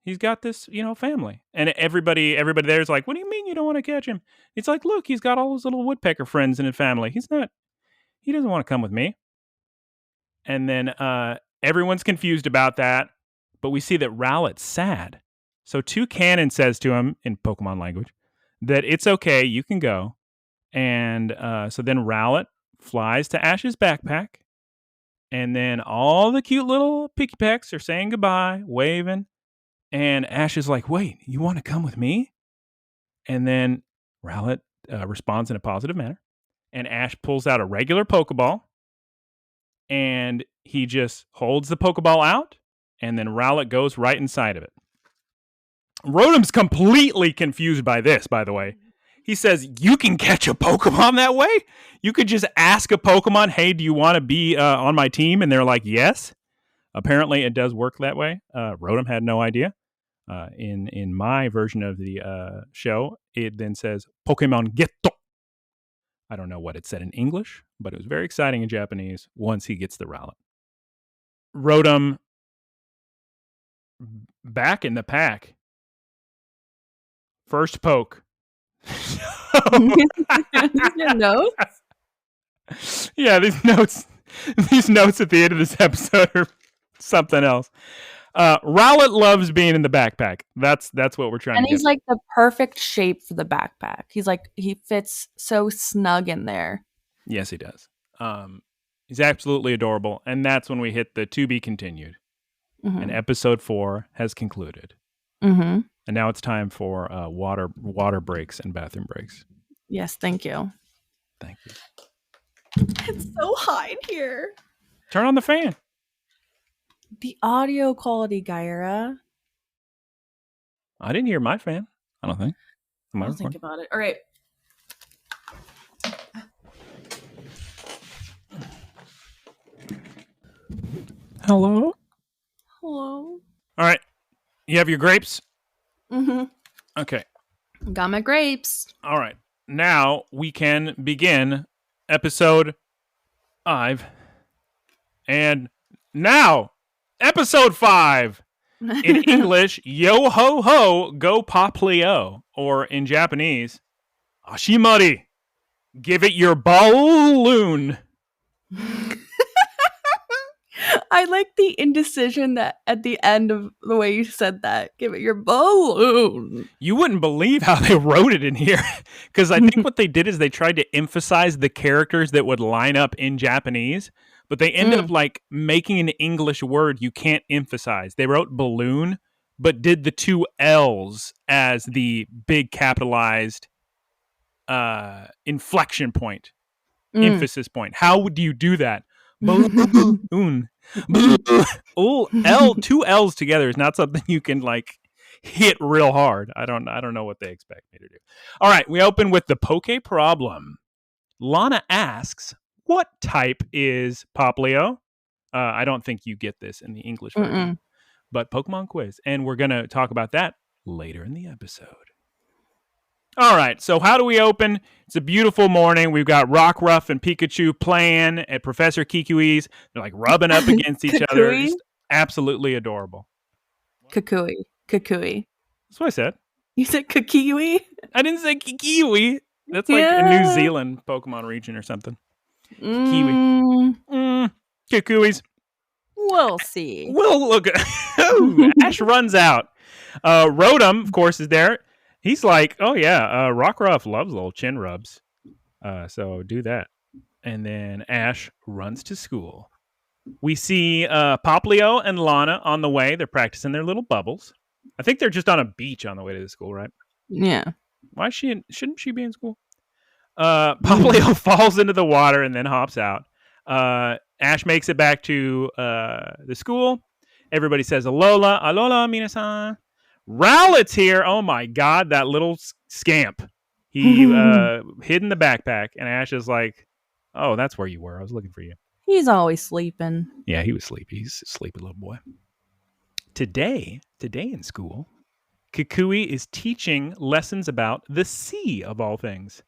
he's got this, family. And everybody there is like, what do you mean you don't want to catch him? It's like, look, he's got all his little woodpecker friends in his family. He doesn't want to come with me. And then everyone's confused about that, but we see that Rowlet's sad. So Toucannon says to him in Pokemon language that it's okay, you can go. And so then Rowlet flies to Ash's backpack, and then all the cute little Pikipeks are saying goodbye, waving, and Ash is like, wait, you want to come with me? And then Rowlet responds in a positive manner, and Ash pulls out a regular Pokeball, and he just holds the Pokeball out, and then Rowlet goes right inside of it. Rotom's completely confused by this, by the way. He says, you can catch a Pokemon that way? You could just ask a Pokemon, hey, do you want to be on my team? And they're like, yes. Apparently, it does work that way. Rotom had no idea. In my version of the show, it then says, Pokemon Getto. I don't know what it said in English, but it was very exciting in Japanese once he gets the Rowlet. Rotom back in the pack. First poke. Notes? Yeah, these notes at the end of this episode are something else. Rowlet loves being in the backpack. That's what we're trying to get. And he's like the perfect shape for the backpack. He fits so snug in there. Yes, he does. He's absolutely adorable. And that's when we hit the to be continued. Mm-hmm. And episode 4 has concluded. Mm-hmm. And now it's time for water breaks and bathroom breaks. Yes, thank you. Thank you. It's so hot in here. Turn on the fan. The audio quality, Guyera. I didn't hear my fan. I don't think. I'll think about it. All right. Hello? Hello? All right. You have your grapes? Mm-hmm. Okay. Got my grapes. All right. Now we can begin episode 5. And now, episode 5. In English, yo ho ho, go poplio. Or in Japanese, ashimari, give it your balloon. I like the indecision that at the end of the way you said that. Give it your balloon. You wouldn't believe how they wrote it in here. Because I think what they did is they tried to emphasize the characters that would line up in Japanese. But they end up like making an English word you can't emphasize. They wrote balloon, but did the 2 L's as the big capitalized inflection point, emphasis point. How would you do that? Balloon. L, 2 L's together is not something you can like hit real hard. I don't know what they expect me to do. All right, we open with the Poke problem. Lana asks, what type is Poplio? I don't think you get this in the English version, Mm-mm. but Pokemon quiz. And we're going to talk about that later in the episode. All right, so how do we open? It's a beautiful morning. We've got Rockruff and Pikachu playing at Professor Kikiwi's. They're like rubbing up against each other. Kukui? Just absolutely adorable. Kukui. Kukui. That's what I said. You said Kukiwi? I didn't say Kikiwi. That's like a New Yeah. Zealand Pokemon region or something. Kiwi. Mm, Kukuis. we'll see. We'll look. Ash runs out. Rotom, of course, is there. He's like, oh yeah, Rockruff loves little chin rubs. So do that. And then Ash runs to school. We see Poplio and Lana on the way. They're practicing their little bubbles. I think they're just on a beach on the way to the school, right? Yeah. Why is she shouldn't she be in school? Poplio falls into the water and then hops out. Ash makes it back to the school. Everybody says Alola, Alola, minasan. Rowlet's here. Oh my god, that little scamp. He hid in the backpack, and Ash is like, oh, that's where you were. I was looking for you. He's always sleeping. Yeah, he was sleepy. He's a sleepy little boy. Today in school, Kukui is teaching lessons about the sea, of all things.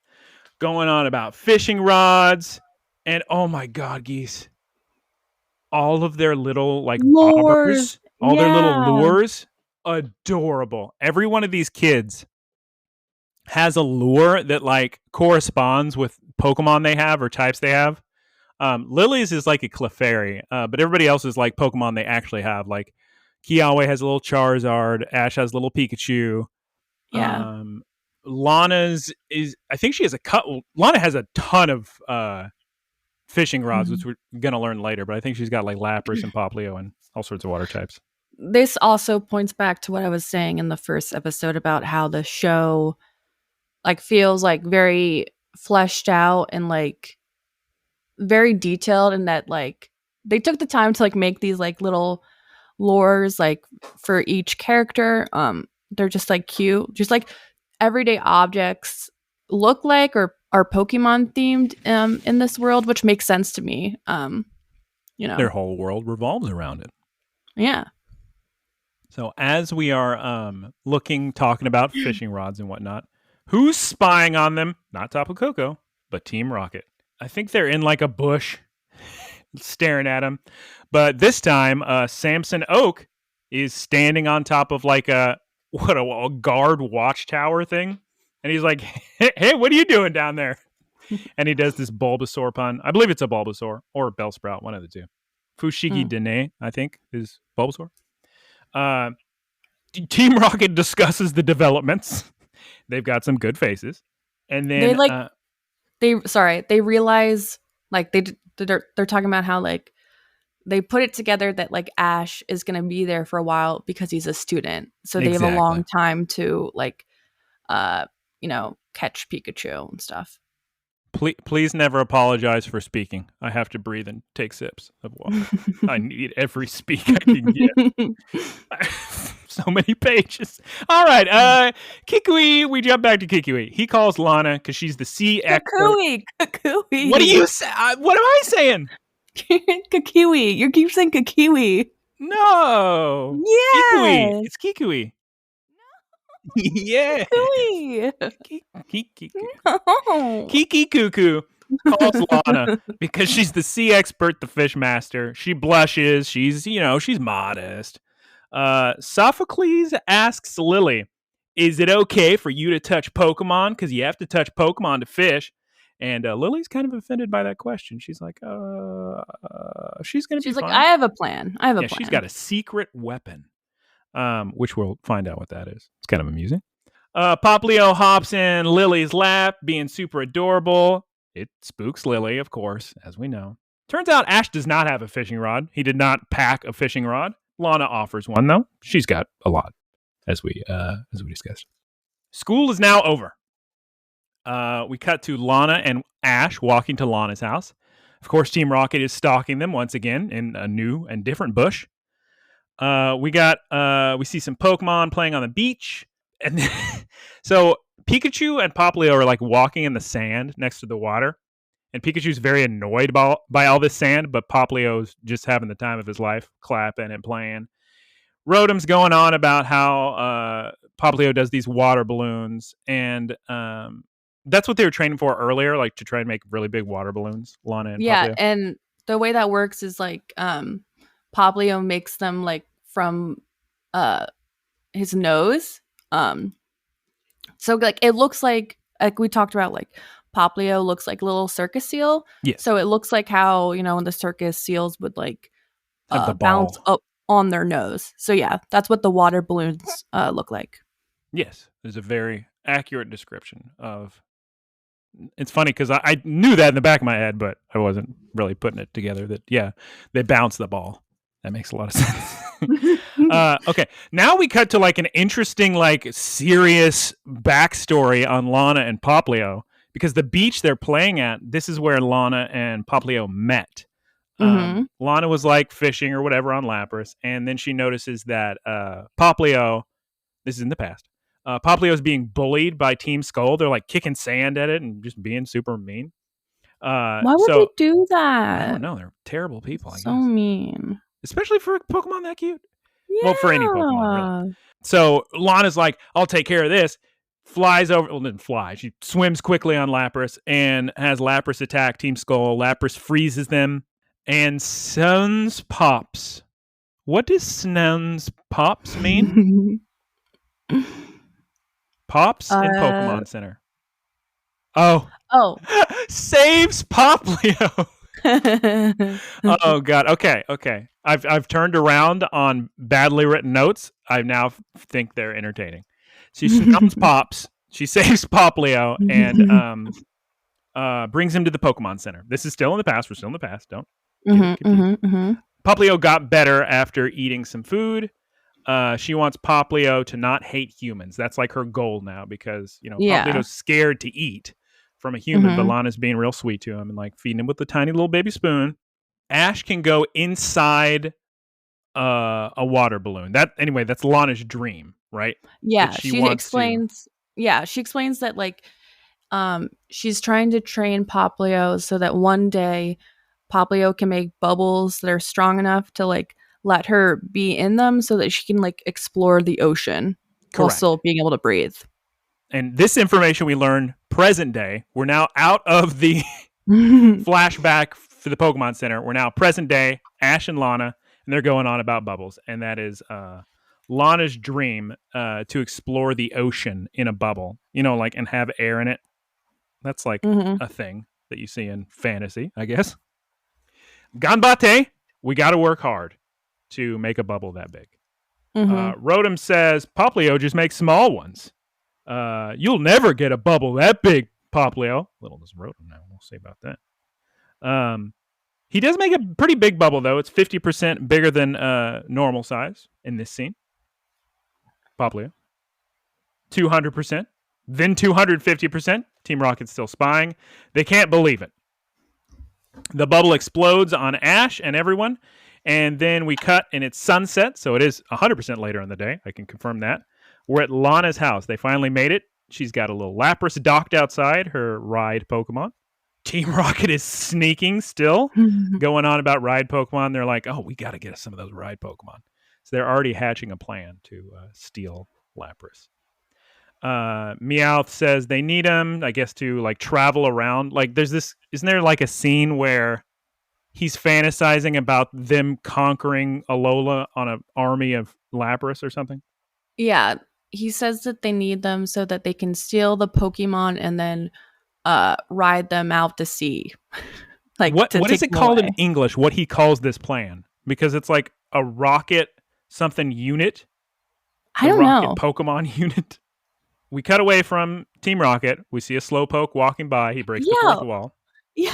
Going on about fishing rods, and oh my god, Geese. All of their little like bobbers, all their little lures, adorable. Every one of these kids has a lure that like corresponds with Pokemon they have or types they have. Lily's is like a Clefairy, but everybody else is like Pokemon they actually have. Like Kiawe has a little Charizard, Ash has a little Pikachu. Yeah. Lana's is, I think she has Lana has a ton of fishing rods, which we're going to learn later, but I think she's got like Lapras and Poplio and all sorts of water types. This also points back to what I was saying in the first episode about how the show like feels like very fleshed out and like very detailed, and that like they took the time to like make these like little lures like for each character. They're just like cute, just like everyday objects look like or are Pokemon themed in this world, which makes sense to me. You know, their whole world revolves around it. Yeah. So as we are talking about fishing rods and whatnot, who's spying on them? Not Tapu Koko, but Team Rocket. I think they're in like a bush staring at him. But this time, Samson Oak is standing on top of like a guard watchtower thing. And he's like, hey, what are you doing down there? And he does this Bulbasaur pun. I believe it's a Bulbasaur or Bellsprout, one of the two. Fushigi Dene, I think, is Bulbasaur. Team Rocket discusses the developments. They've got some good faces. And then they realize like they're talking about how like they put it together that like Ash is going to be there for a while because he's a student. So they have a long time to like catch Pikachu and stuff. Please never apologize for speaking. I have to breathe and take sips of water. I need every speak I can get. So many pages. All right. Kikui, we jump back to Kikui. He calls Lana because she's the sea expert. Kukui. What do you say? What am I saying? Kikui. You keep saying Kikui. No. Yeah. Kikui. It's Kikui. Yeah. Kiki Cuckoo calls Lana because she's the sea expert, the fish master. She blushes. She's modest. Sophocles asks Lily, is it okay for you to touch Pokemon? Because you have to touch Pokemon to fish. And Lily's kind of offended by that question. She's like, she's going to be fine. I have a plan. Plan. She's got a secret weapon. Which we'll find out what that is. It's kind of amusing. Poplio hops in Lily's lap, being super adorable. It spooks Lily, of course, as we know. Turns out Ash does not have a fishing rod. He did not pack a fishing rod. Lana offers one, though. She's got a lot, as we discussed. School is now over. We cut to Lana and Ash walking to Lana's house. Of course, Team Rocket is stalking them once again in a new and different bush. We see some Pokemon playing on the beach, and so Pikachu and Poplio are like walking in the sand next to the water, And Pikachu's very annoyed by all this sand, but Poplio's just having the time of his life, clapping and playing. Rotom's going on about how Poplio does these water balloons, and that's what they were training for earlier, like to try and make really big water balloons, Lana and Yeah, Poplio. and the way that works is like Poplio makes them like from his nose. So like it looks like we talked about, like Poplio looks like a little circus seal. Yes. So it looks like how, you know, when the circus seals would like Have the bounce ball. up on their nose. So yeah, that's what the water balloons look like. Yes, there's a very accurate description of. It's funny because I knew that in the back of my head, but I wasn't really putting it together that, yeah, they bounce the ball. That makes a lot of sense. Okay, now we cut to like an interesting, like serious backstory on Lana and Poplio, because the beach they're playing at, this is where Lana and Poplio met. Lana was like fishing or whatever on Lapras, and then she notices that Poplio, this is in the past, Poplio is being bullied by Team Skull. They're like kicking sand at it and just being super mean. Why would they do that? I don't know. They're terrible people, I guess. So mean. Especially for a Pokemon that cute. Yeah. Well, for any Pokemon, really. So Lana's like, I'll take care of this. Flies over, well, didn't fly. She swims quickly on Lapras and has Lapras attack Team Skull. Lapras freezes them and Suns pops. What does Suns pops mean? Pops in Pokemon Center. Oh. Saves Poplio. Oh god. Okay. I've turned around on badly written notes. I now think they're entertaining. She snubbs Pops. She saves Poplio and brings him to the Pokemon Center. This is still in the past. We're still in the past. Don't get confused. Poplio got better after eating some food. She wants Poplio to not hate humans. That's like her goal now, because, you know, Poplio's scared to eat from a human, but Lana's being real sweet to him and like feeding him with a tiny little baby spoon. Ash can go inside a water balloon. That's Lana's dream, right? Yeah, she explains. Yeah, she explains that like she's trying to train Poplio so that one day Poplio can make bubbles that are strong enough to like let her be in them so that she can like explore the ocean. Correct. While still being able to breathe. And this information we learn present day. We're now out of the flashback for the Pokemon Center. We're now present day, Ash and Lana, and they're going on about bubbles. And that is Lana's dream to explore the ocean in a bubble, you know, like, and have air in it. That's like a thing that you see in fantasy, I guess. Ganbate, we got to work hard to make a bubble that big. Rotom says, Poplio just makes small ones. You'll never get a bubble that big, Poplio. Little does Rotom now. We'll see about that. He does make a pretty big bubble, though. It's 50% bigger than normal size in this scene. Poplio. 200%. Then 250%. Team Rocket's still spying. They can't believe it. The bubble explodes on Ash and everyone. And then we cut and it's sunset. So it is 100% later in the day. I can confirm that. We're at Lana's house. They finally made it. She's got a little Lapras docked outside, her ride Pokemon. Team Rocket is sneaking still, going on about ride Pokemon. They're like, oh, we got to get us some of those ride Pokemon. So they're already hatching a plan to steal Lapras. Meowth says they need him, I guess, to like travel around. Like, there's this, isn't there like a scene where he's fantasizing about them conquering Alola on an army of Lapras or something? Yeah, he says that they need them so that they can steal the Pokemon and then ride them out to sea. Like, what is it called in English? What he calls this plan? Because it's like a rocket something unit. I don't know. Pokemon unit. We cut away from Team Rocket. We see a Slowpoke walking by. He breaks the fourth wall. Yeah,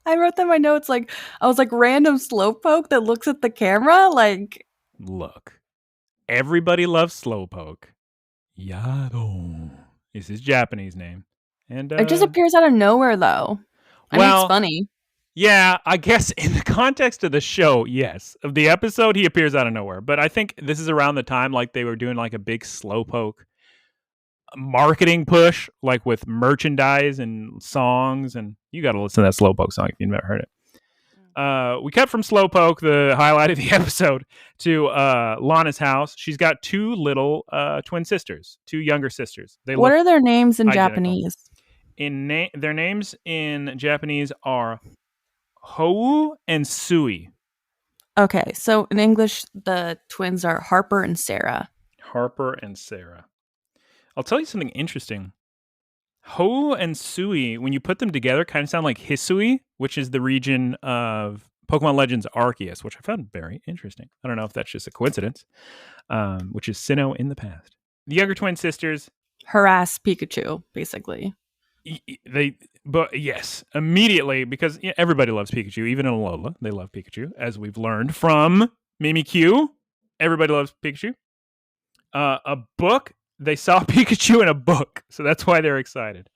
I wrote that in my notes. Like, I was like, random Slowpoke that looks at the camera. Like, look, everybody loves Slowpoke. Yado is his Japanese name, and it just appears out of nowhere, though. I mean, it's funny. Yeah, I guess in the context of the show, yes, of the episode, he appears out of nowhere. But I think this is around the time like they were doing like a big Slowpoke marketing push, like with merchandise and songs. And you got to listen to that Slowpoke song if you've never heard it. We cut from Slowpoke, the highlight of the episode, to Lana's house. She's got two little twin sisters, two younger sisters. What are their names in identical. Japanese? Their names in Japanese are Hou and Sui. Okay, so in English, the twins are Harper and Sarah. Harper and Sarah. I'll tell you something interesting. Hou and Sui, when you put them together, kind of sound like Hisui, which is the region of Pokemon Legends Arceus, which I found very interesting. I don't know if that's just a coincidence, which is Sinnoh in the past. The younger twin sisters harass Pikachu, basically. But yes, immediately, because everybody loves Pikachu, even in Alola, they love Pikachu, as we've learned from Mimikyu. Everybody loves Pikachu. A book. They saw Pikachu in a book, so that's why they're excited.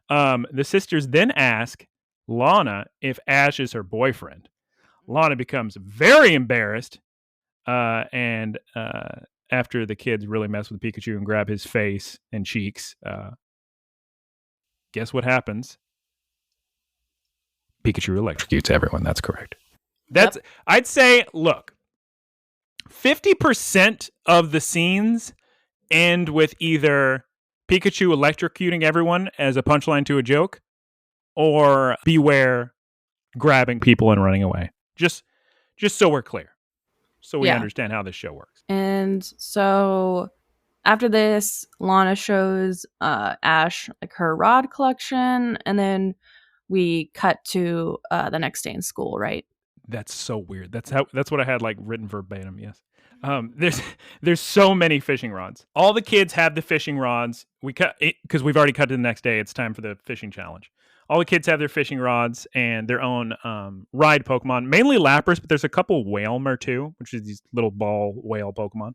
The sisters then ask Lana if Ash is her boyfriend. Lana becomes very embarrassed, and after the kids really mess with Pikachu and grab his face and cheeks, guess what happens? Pikachu electrocutes everyone. That's correct. That's. Yep. I'd say, look, 50% of the scenes end with either Pikachu electrocuting everyone as a punchline to a joke, or Beware grabbing people and running away. Just so we're clear, so we understand how this show works. And so after this, Lana shows Ash like her rod collection, and then we cut to the next day in school, right? That's so weird. That's what I had like written verbatim. Yes. There's so many fishing rods. All the kids have the fishing rods. We cut it because we've already cut to the next day. It's time for the fishing challenge. All the kids have their fishing rods and their own ride Pokemon, mainly Lapras, but there's a couple Whalmer too, which is these little ball whale Pokemon.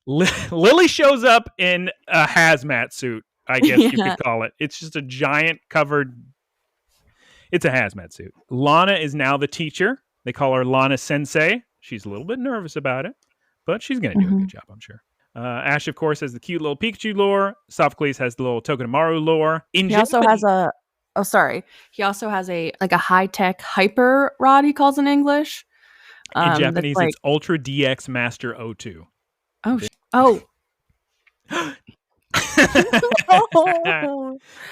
Lily shows up in a hazmat suit, I guess you could call it. It's just a giant covered. It's a hazmat suit. Lana is now the teacher. They call her Lana Sensei. She's a little bit nervous about it, but she's going to do a good job, I'm sure. Ash, of course, has the cute little Pikachu lore. Sophocles has the little Togedemaru lore. He also has a... Oh, sorry. He also has a high-tech hyper rod, he calls in English. In Japanese, it's Ultra DX Master O2. Oh.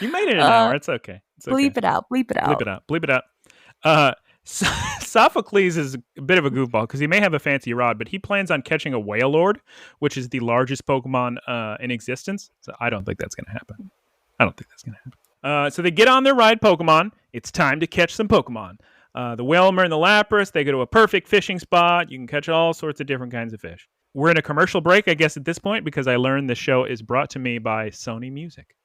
You made it an hour. It's okay. Bleep it out. Bleep it out. Sophocles is a bit of a goofball because he may have a fancy rod, but he plans on catching a Wailord, which is the largest Pokemon in existence. So I don't think that's going to happen. So they get on their ride Pokemon. It's time to catch some Pokemon. The Wailmer and the Lapras, they go to a perfect fishing spot. You can catch all sorts of different kinds of fish. We're in a commercial break, I guess, at this point, because I learned the show is brought to me by Sony Music.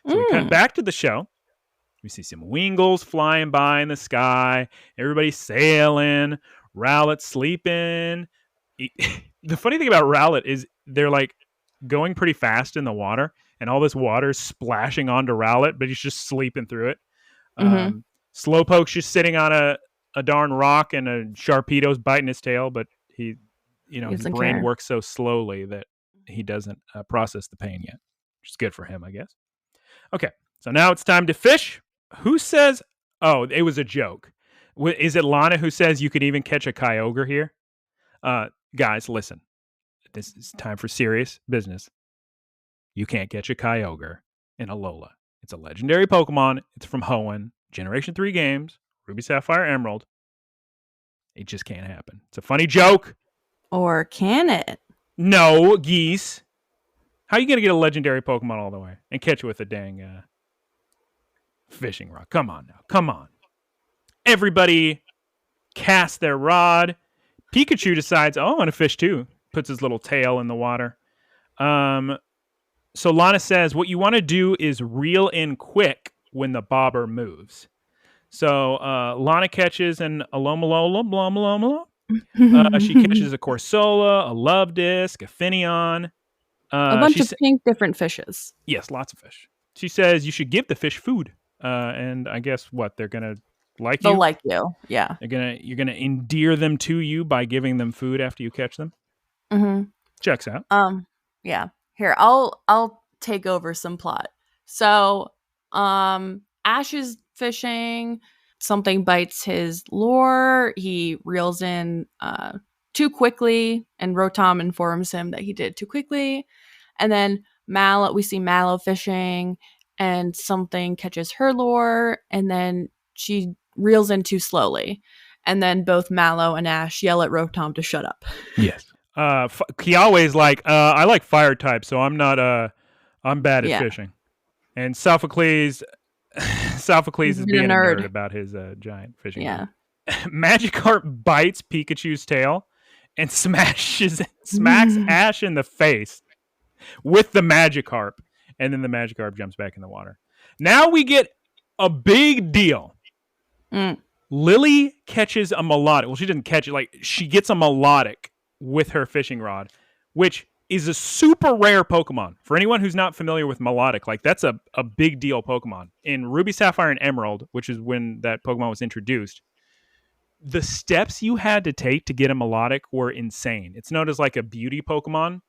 So we cut back to the show. We see some Wingles flying by in the sky. Everybody's sailing. Rowlet's sleeping. The funny thing about Rowlet is they're like going pretty fast in the water, and all this water is splashing onto Rowlet, but he's just sleeping through it. Slowpoke's just sitting on a darn rock, and a Sharpedo's biting his tail, but his brain works so slowly that he doesn't process the pain yet, which is good for him, I guess. Okay, so now it's time to fish. Who says, oh, it was a joke? Is it Lana who says you could even catch a Kyogre here? Guys, listen. This is time for serious business. You can't catch a Kyogre in Alola. It's a legendary Pokemon. It's from Hoenn. Generation 3 games. Ruby, Sapphire, Emerald. It just can't happen. It's a funny joke. Or can it? No, Geese. How are you going to get a legendary Pokemon all the way and catch it with a dang fishing rod? Come on now. Come on. Everybody casts their rod. Pikachu decides, oh, I want to fish too. Puts his little tail in the water. So Lana says, what you want to do is reel in quick when the bobber moves. So Lana catches an Alomalola, Blomalomola. She catches a Corsola, a Love Disc, a Finneon. A bunch of pink different fishes. Yes, lots of fish. She says you should give the fish food. And I guess what? They're going to like you? They'll like you, yeah. You're gonna endear them to you by giving them food after you catch them? Mm-hmm. Checks out. Yeah. Here, I'll take over some plot. So, Ash is fishing. Something bites his lure. He reels in too quickly, and Rotom informs him that he did too quickly. And then we see Mallow fishing, and something catches her lure, and then she reels in too slowly. And then both Mallow and Ash yell at Rotom to shut up. Yes. Kiawe's like, I like fire types, so I'm not. I'm bad at Yeah. fishing. And Sophocles He's is been being a a nerd. nerd about his giant fishing. Yeah. Magikarp bites Pikachu's tail and smacks Ash in the face with the Magikarp, and then the Magikarp jumps back in the water. Now we get a big deal. Lily catches a melodic. Well, she doesn't catch it. Like, she gets a melodic with her fishing rod, which is a super rare Pokemon. For anyone who's not familiar with melodic, like, that's a big deal Pokemon. In Ruby, Sapphire, and Emerald, which is when that Pokemon was introduced, the steps you had to take to get a melodic were insane. It's known as like a beauty Pokemon.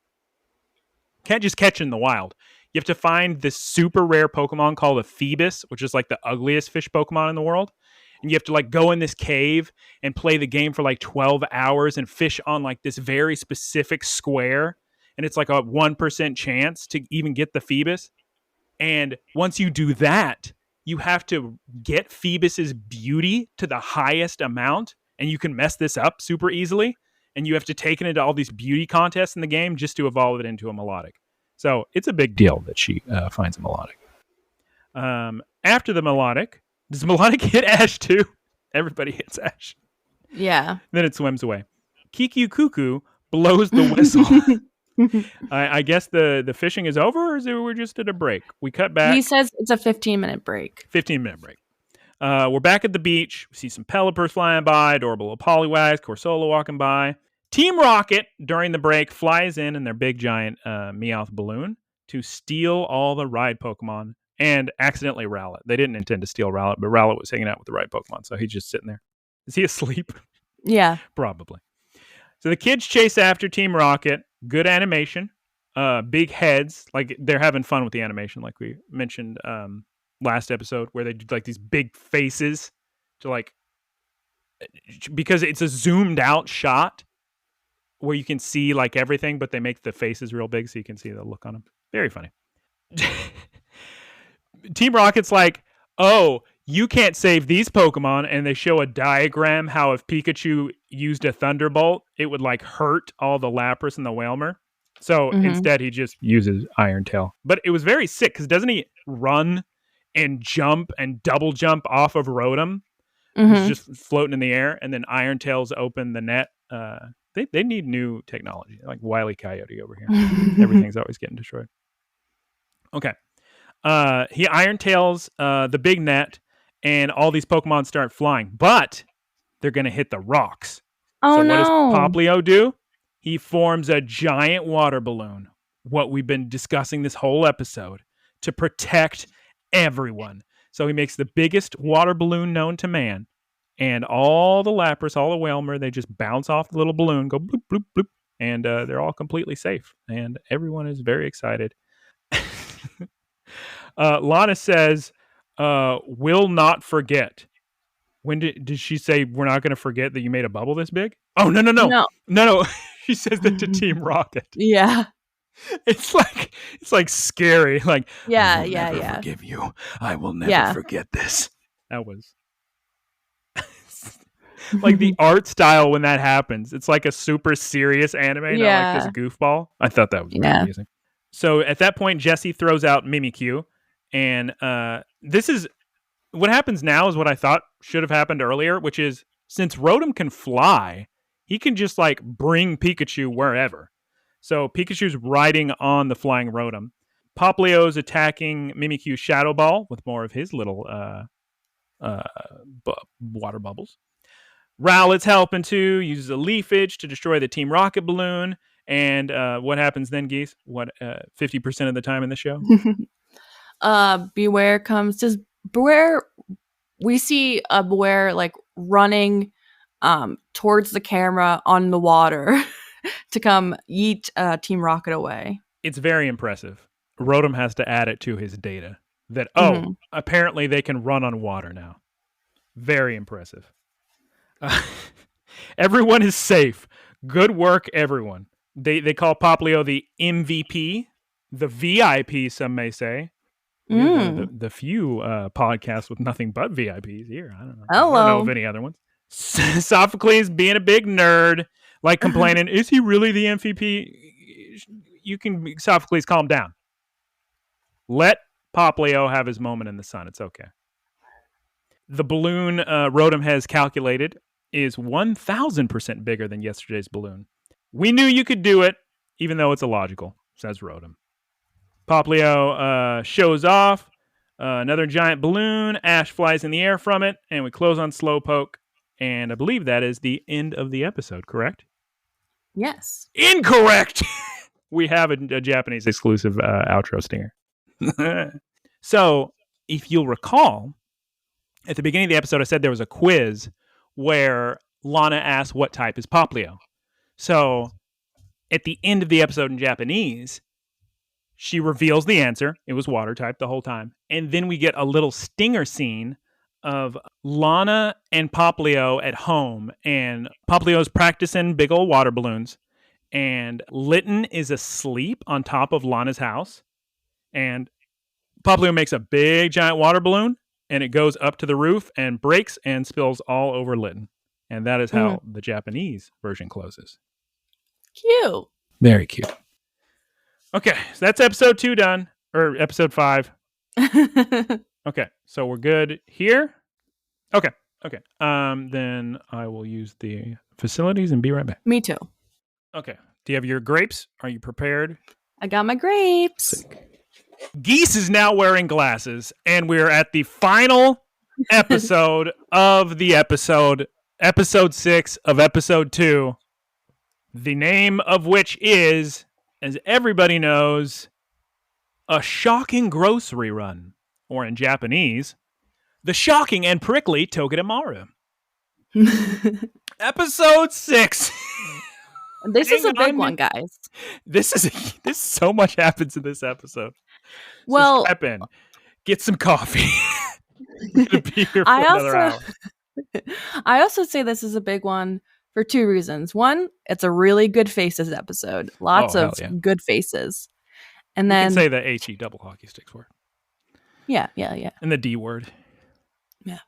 Can't just catch in the wild. You have to find this super rare Pokemon called a Phoebus, which is like the ugliest fish Pokemon in the world. And you have to like go in this cave and play the game for like 12 hours and fish on like this very specific square. And it's like a 1% chance to even get the Phoebus. And once you do that, you have to get Phoebus's beauty to the highest amount. And you can mess this up super easily. And you have to take it into all these beauty contests in the game just to evolve it into a melodic. So it's a big deal that she finds a melodic. After the melodic, does the melodic hit Ash too? Everybody hits Ash. Yeah. Then it swims away. Kikyu Cuckoo blows the whistle. I guess the fishing is over, or we're just at a break? We cut back. He says it's a 15-minute break. 15-minute break. We're back at the beach. We see some Pelipper flying by, adorable Poliwags, Corsola walking by. Team Rocket, during the break, flies in their big giant Meowth balloon to steal all the ride Pokemon and accidentally Rowlet. They didn't intend to steal Rowlet, but Rowlet was hanging out with the ride Pokemon, so he's just sitting there. Is he asleep? Yeah. Probably. So the kids chase after Team Rocket. Good animation. Big heads. Like, they're having fun with the animation, like we mentioned last episode, where they do like these big faces to like, because it's a zoomed out shot where you can see like everything, but they make the faces real big so you can see the look on them. Very funny. Team Rocket's like, oh, you can't save these Pokemon, and they show a diagram how if Pikachu used a Thunderbolt, it would like hurt all the Lapras and the Wailmer. So instead, he just uses Iron Tail. But it was very sick, because doesn't he run and jump and double jump off of Rotom? He's just floating in the air, and then Iron Tails open the net. They need new technology, like Wile E. Coyote over here. Everything's always getting destroyed. Okay. He Iron Tails the big net, and all these Pokemon start flying, but they're going to hit the rocks. Oh, so no. What does Poplio do? He forms a giant water balloon, what we've been discussing this whole episode, to protect everyone. So he makes the biggest water balloon known to man, and all the Lapras, all the Wailmer, they just bounce off the little balloon, go bloop, bloop, bloop, and they're all completely safe, and everyone is very excited. Lana says, will not forget. When did she say we're not going to forget that you made a bubble this big? Oh, no. She says that to Team Rocket. Yeah. It's like scary. Like, yeah, I will never forgive you. I will never forget this. That was like the art style when that happens. It's like a super serious anime, not like this goofball. I thought that was really amazing. So at that point, Jessie throws out Mimikyu, and this is what happens now is what I thought should have happened earlier, which is, since Rotom can fly, he can just like bring Pikachu wherever. So Pikachu's riding on the flying Rotom. Poplio's attacking Mimikyu's Shadow Ball with more of his little water bubbles. Rowlet's helping too, uses a Leafage to destroy the Team Rocket balloon. And what happens then, Geese? 50% of the time in the show? Beware comes. Does Beware? We see Beware like running towards the camera on the water to come yeet Team Rocket away. It's very impressive. Rotom has to add it to his data that, Mm-hmm. apparently they can run on water now. Very impressive. Everyone is safe. Good work, everyone. They call Poplio the MVP, the VIP, some may say. We have one of the few podcasts with nothing but VIPs here. I don't know. Hello. I don't know of any other ones. Sophocles being a big nerd, like complaining, is he really the MVP? You can, Sophocles, calm down. Let Poplio have his moment in the sun. It's okay. The balloon Rotom has calculated is 1,000% bigger than yesterday's balloon. We knew you could do it, even though it's illogical, says Rotom. Poplio shows off another giant balloon. Ash flies in the air from it, and we close on Slowpoke. And I believe that is the end of the episode, correct? Yes. Incorrect! We have a Japanese exclusive outro stinger. So, if you'll recall, at the beginning of the episode, I said there was a quiz where Lana asked what type is Poplio. So, at the end of the episode in Japanese, she reveals the answer. It was water type the whole time. And then we get a little stinger scene of Lana and Poplio at home. And Poplio's practicing big old water balloons. And Litten is asleep on top of Lana's house. And Poplio makes a big giant water balloon. And it goes up to the roof and breaks and spills all over Litten. And that is how the Japanese version closes. Cute. Very cute. Okay, so that's episode 2 done, or episode 5. Okay, so we're good here. Okay. Then I will use the facilities and be right back. Me too. Okay. Do you have your grapes? Are you prepared? I got my grapes. Sick. Geese is now wearing glasses, and we're at the final episode of the episode 6 of episode 2. The name of which is, as everybody knows, a shocking grocery run, or in Japanese, the shocking and prickly Togedemaru. Episode 6. This is a big one, guys. This so much happens in this episode. Well, so strap in, get some coffee. We're gonna be here for another hour. I also say this is a big one for 2 reasons. One, it's a really good faces episode. Lots of good faces. And then you can say the HE double hockey sticks word. Yeah. And the D word. Yeah.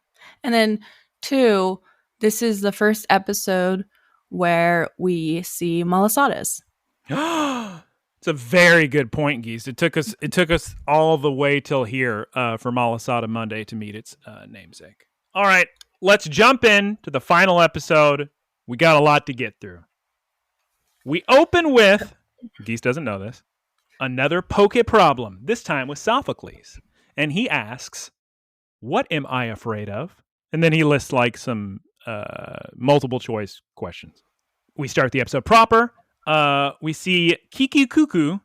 And then 2, this is the first episode where we see Malasadas. It's a very good point, Geese. It took us all the way till here for Malasada Monday to meet its namesake. All right, let's jump in to the final episode. We got a lot to get through. We open with, Geese doesn't know this, another poke problem, this time with Sophocles. And he asks, what am I afraid of? And then he lists like some multiple choice questions. We start the episode proper. We see Kikui,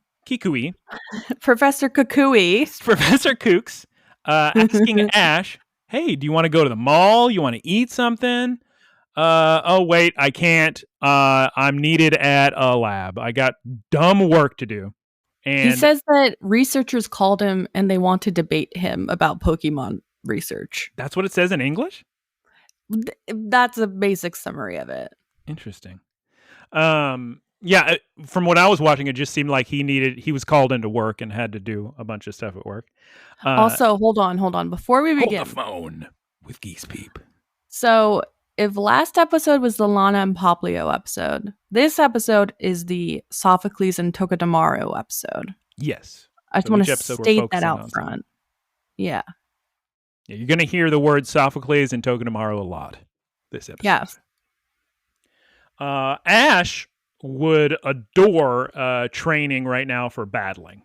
Professor Kukui, Professor Kooks, asking Ash, hey, do you want to go to the mall? You want to eat something? Oh, wait, I can't. I'm needed at a lab. I got dumb work to do. And he says that researchers called him and they want to debate him about Pokemon research. That's what it says in English? That's a basic summary of it. Interesting. Yeah, from what I was watching, it just seemed like he was called into work and had to do a bunch of stuff at work. Also, hold on. Before we begin. Hold the phone with geesepeep. So, if last episode was the Lana and Poplio episode, this episode is the Sophocles and Togedemaru episode. Yes. I just want to state that out front. Yeah. Yeah, you're going to hear the word Sophocles and Togedemaru a lot this episode. Yes. Ash would adore training right now for battling.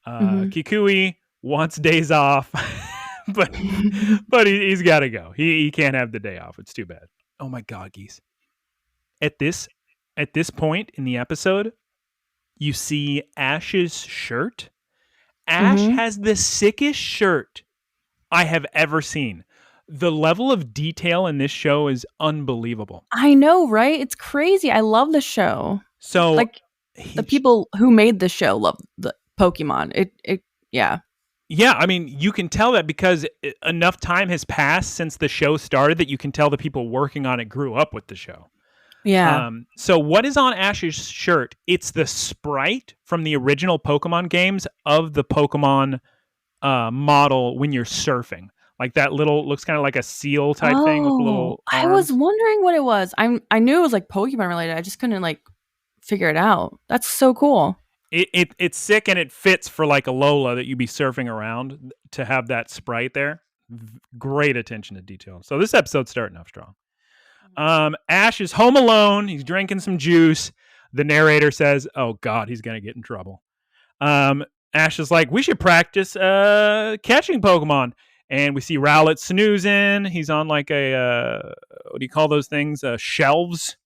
Kikui wants days off, but he's got to go. He can't have the day off. It's too bad. Oh my God, Geese. At this point in the episode, you see Ash's shirt. Ash has the sickest shirt I have ever seen. The level of detail in this show is unbelievable. I know, right? It's crazy. I love the show. So, like, the people who made the show love the Pokemon. Yeah. Yeah, I mean, you can tell that because enough time has passed since the show started that you can tell the people working on it grew up with the show. Yeah. So what is on Ash's shirt? It's the sprite from the original Pokemon games of the Pokemon model when you're surfing. Like that little, looks kind of like a seal type thing with Oh, little I was arms. wondering what it was. I knew it was like Pokemon related. I just couldn't like figure it out. That's so cool. It's sick, and it fits for like a Lola that you'd be surfing around to have that sprite there. Great attention to detail. So this episode's starting off strong. Ash is home alone. He's drinking some juice. The narrator says, "Oh God, he's gonna get in trouble." Ash is like, "We should practice catching Pokemon." And we see Rowlet snoozing. He's on like a what do you call those things? Shelves.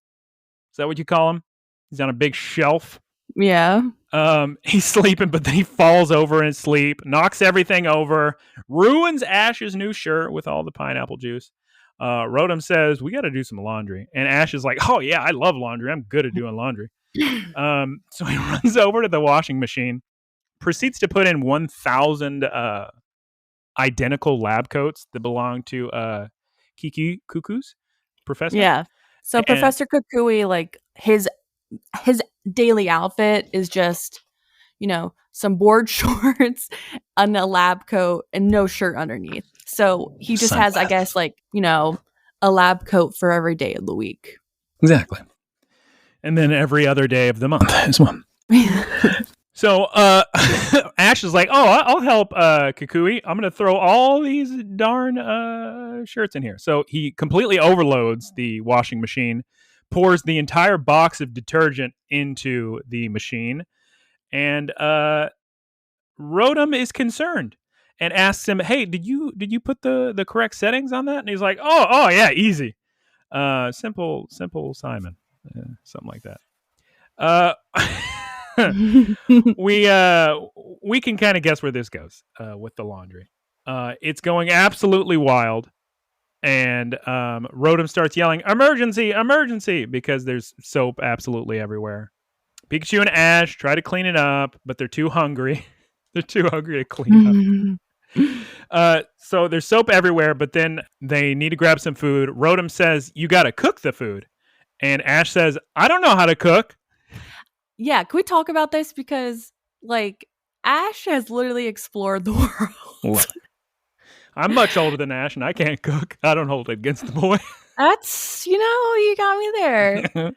Is that what you call them? He's on a big shelf. Yeah. He's sleeping, but then he falls over in his sleep, knocks everything over, ruins Ash's new shirt with all the pineapple juice. Rotom says, "We got to do some laundry." And Ash is like, "Oh yeah, I love laundry. I'm good at doing laundry." So he runs over to the washing machine, proceeds to put in 1,000 identical lab coats that belong to Kiki Cuckoo's professor. Yeah. So And Professor Kukui, like his daily outfit is just, some board shorts and a lab coat and no shirt underneath. So he just has, I guess, like, a lab coat for every day of the week. Exactly. And then every other day of the month is one. So Ash is like, "Oh, I'll help Kukui. I'm going to throw all these darn shirts in here." So he completely overloads the washing machine, pours the entire box of detergent into the machine, and Rotom is concerned and asks him, "Hey, did you put the correct settings on that?" And he's like, "Oh yeah, easy. Simple Simon." Something like that. We can kind of guess where this goes with the laundry. It's going absolutely wild, and Rotom starts yelling, "Emergency! Emergency!" because there's soap absolutely everywhere. Pikachu and Ash try to clean it up, but they're too hungry. They're too hungry to clean up. So there's soap everywhere, but then they need to grab some food. Rotom says, "You got to cook the food." And Ash says, "I don't know how to cook." Yeah, can we talk about this? Because, like, Ash has literally explored the world. Look, I'm much older than Ash, and I can't cook. I don't hold it against the boy. That's, you got me there.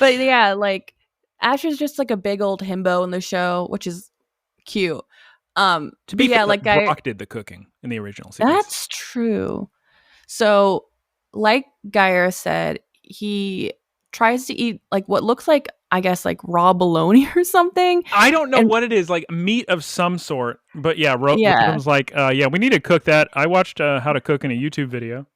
But yeah, like, Ash is just like a big old himbo in the show, which is cute. To be fair, like Brock did the cooking in the original series. That's true. So, like Guyera said, he tries to eat like what looks like, I guess, like raw bologna or something. I don't know what it is, like meat of some sort. But yeah, Rotom's like, "Yeah, we need to cook that." I watched how to cook in a YouTube video.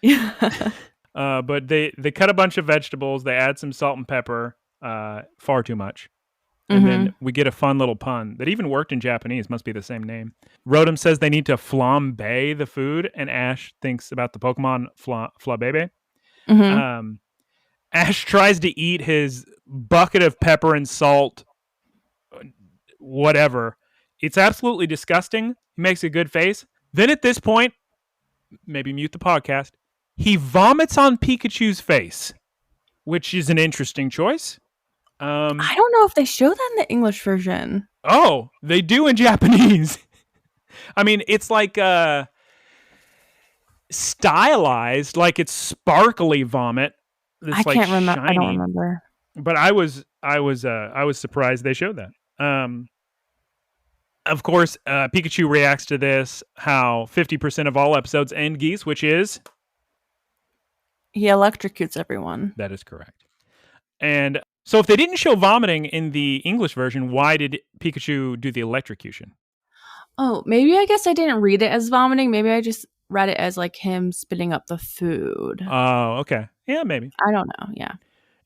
Yeah. But they cut a bunch of vegetables. They add some salt and pepper, far too much. And then we get a fun little pun that even worked in Japanese. Must be the same name. Rotom says they need to flambe the food, and Ash thinks about the Pokemon Flabebe. Ash tries to eat his bucket of pepper and salt, whatever. It's absolutely disgusting. He makes a good face. Then at this point, maybe mute the podcast, he vomits on Pikachu's face, which is an interesting choice. I don't know if they show that in the English version. Oh, they do in Japanese. I mean, it's like stylized, like it's sparkly vomit. It's I can't remember. Shiny. I don't remember. But I was surprised they showed that. Of course, Pikachu reacts to this how 50% of all episodes end Geese, which is he electrocutes everyone. That is correct. And so if they didn't show vomiting in the English version, why did Pikachu do the electrocution? Oh, maybe I guess I didn't read it as vomiting. Maybe I just read it as like him spitting up the food. Oh, okay. Yeah, maybe. I don't know. Yeah.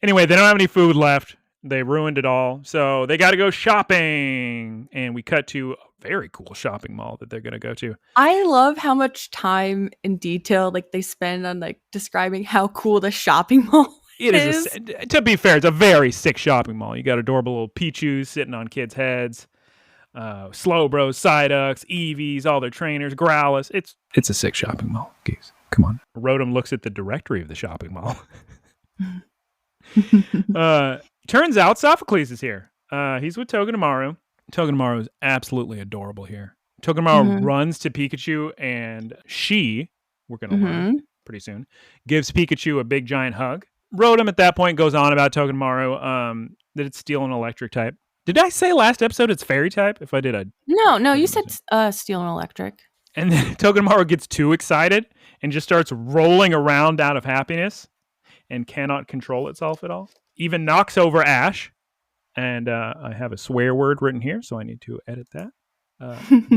Anyway, they don't have any food left. They ruined it all. So they got to go shopping. And we cut to a very cool shopping mall that they're going to go to. I love how much time and detail like they spend on like describing how cool the shopping mall is. To be fair, it's a very sick shopping mall. You got adorable little Pichus sitting on kids' heads. Slowbros, Psyducks, Eevees, all their trainers, Growlithe. It's a sick shopping mall, Geese. Come on. Rotom looks at the directory of the shopping mall. Turns out Sophocles is here. He's with Togedemaru. Togedemaru is absolutely adorable here. Togedemaru runs to Pikachu, and we're going to learn pretty soon, gives Pikachu a big giant hug. Rotom at that point goes on about Togedemaru, that it's steel and electric type. Did I say last episode it's fairy type? If I did, No, you said steel and electric. And then Togedemaru gets too excited and just starts rolling around out of happiness and cannot control itself at all. Even knocks over Ash. And I have a swear word written here, so I need to edit that.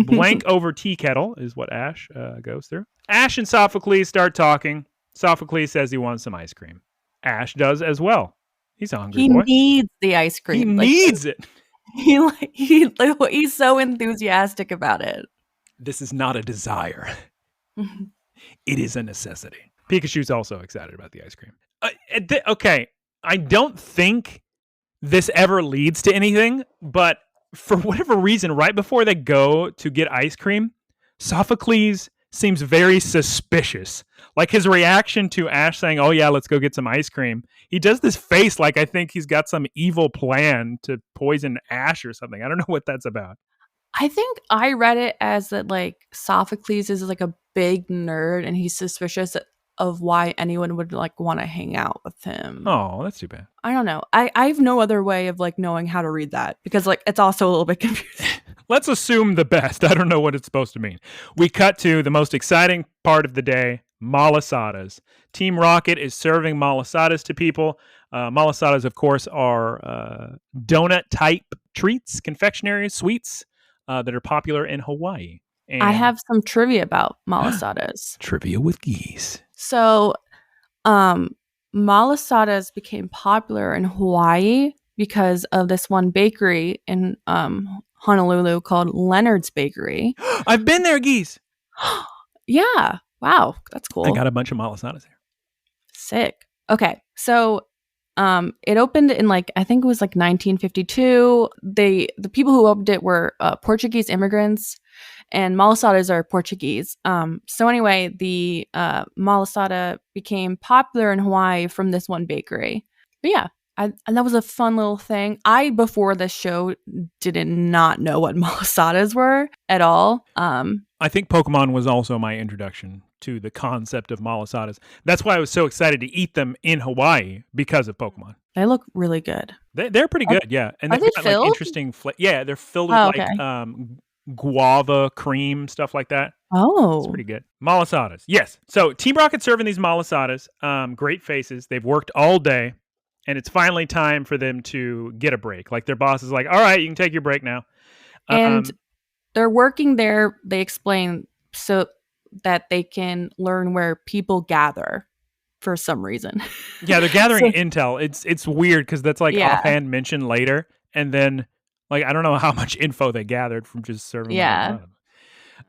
Blank over tea kettle is what Ash goes through. Ash and Sophocles start talking. Sophocles says he wants some ice cream. Ash does as well. He's a hungry boy. He needs the ice cream. He needs it. He's so enthusiastic about it. This is not a desire. It is a necessity. Pikachu's also excited about the ice cream. Okay, I don't think this ever leads to anything, but for whatever reason, right before they go to get ice cream, Sophocles seems very suspicious. Like his reaction to Ash saying, "Oh yeah, let's go get some ice cream." He does this face like I think he's got some evil plan to poison Ash or something. I don't know what that's about. I think I read it as that like Sophocles is like a big nerd and he's suspicious of why anyone would like want to hang out with him. Oh, that's too bad. I don't know. I have no other way of like knowing how to read that because like it's also a little bit confusing. Let's assume the best. I don't know what it's supposed to mean. We cut to the most exciting part of the day, malasadas. Team Rocket is serving malasadas to people. Malasadas, of course, are donut-type treats, confectionery, sweets that are popular in Hawaii. And I have some trivia about malasadas. Trivia with Geese. So, malasadas became popular in Hawaii because of this one bakery in Honolulu called Leonard's Bakery. I've been there, Geese. Yeah. Wow. That's cool. I got a bunch of malasadas there. Sick. Okay. So it opened in like, I think it was like 1952. The people who opened it were Portuguese immigrants, and malasadas are Portuguese. So anyway, the malasada became popular in Hawaii from this one bakery. But yeah, and that was a fun little thing. I, before this show, did not know what malasadas were at all. I think Pokemon was also my introduction to the concept of malasadas. That's why I was so excited to eat them in Hawaii because of Pokemon. They look really good. They're pretty good, yeah. And are they got, filled? Like, interesting yeah, they're filled with like guava cream, stuff like that. Oh. It's pretty good. Malasadas. Yes. So Team Rocket serving these malasadas. Great faces. They've worked all day. And it's finally time for them to get a break. Like their boss is like, all right, you can take your break now. And they're working there, they explain, so that they can learn where people gather for some reason. Yeah, they're gathering intel. It's weird because that's like offhand mentioned later. And then like I don't know how much info they gathered from just serving. Yeah.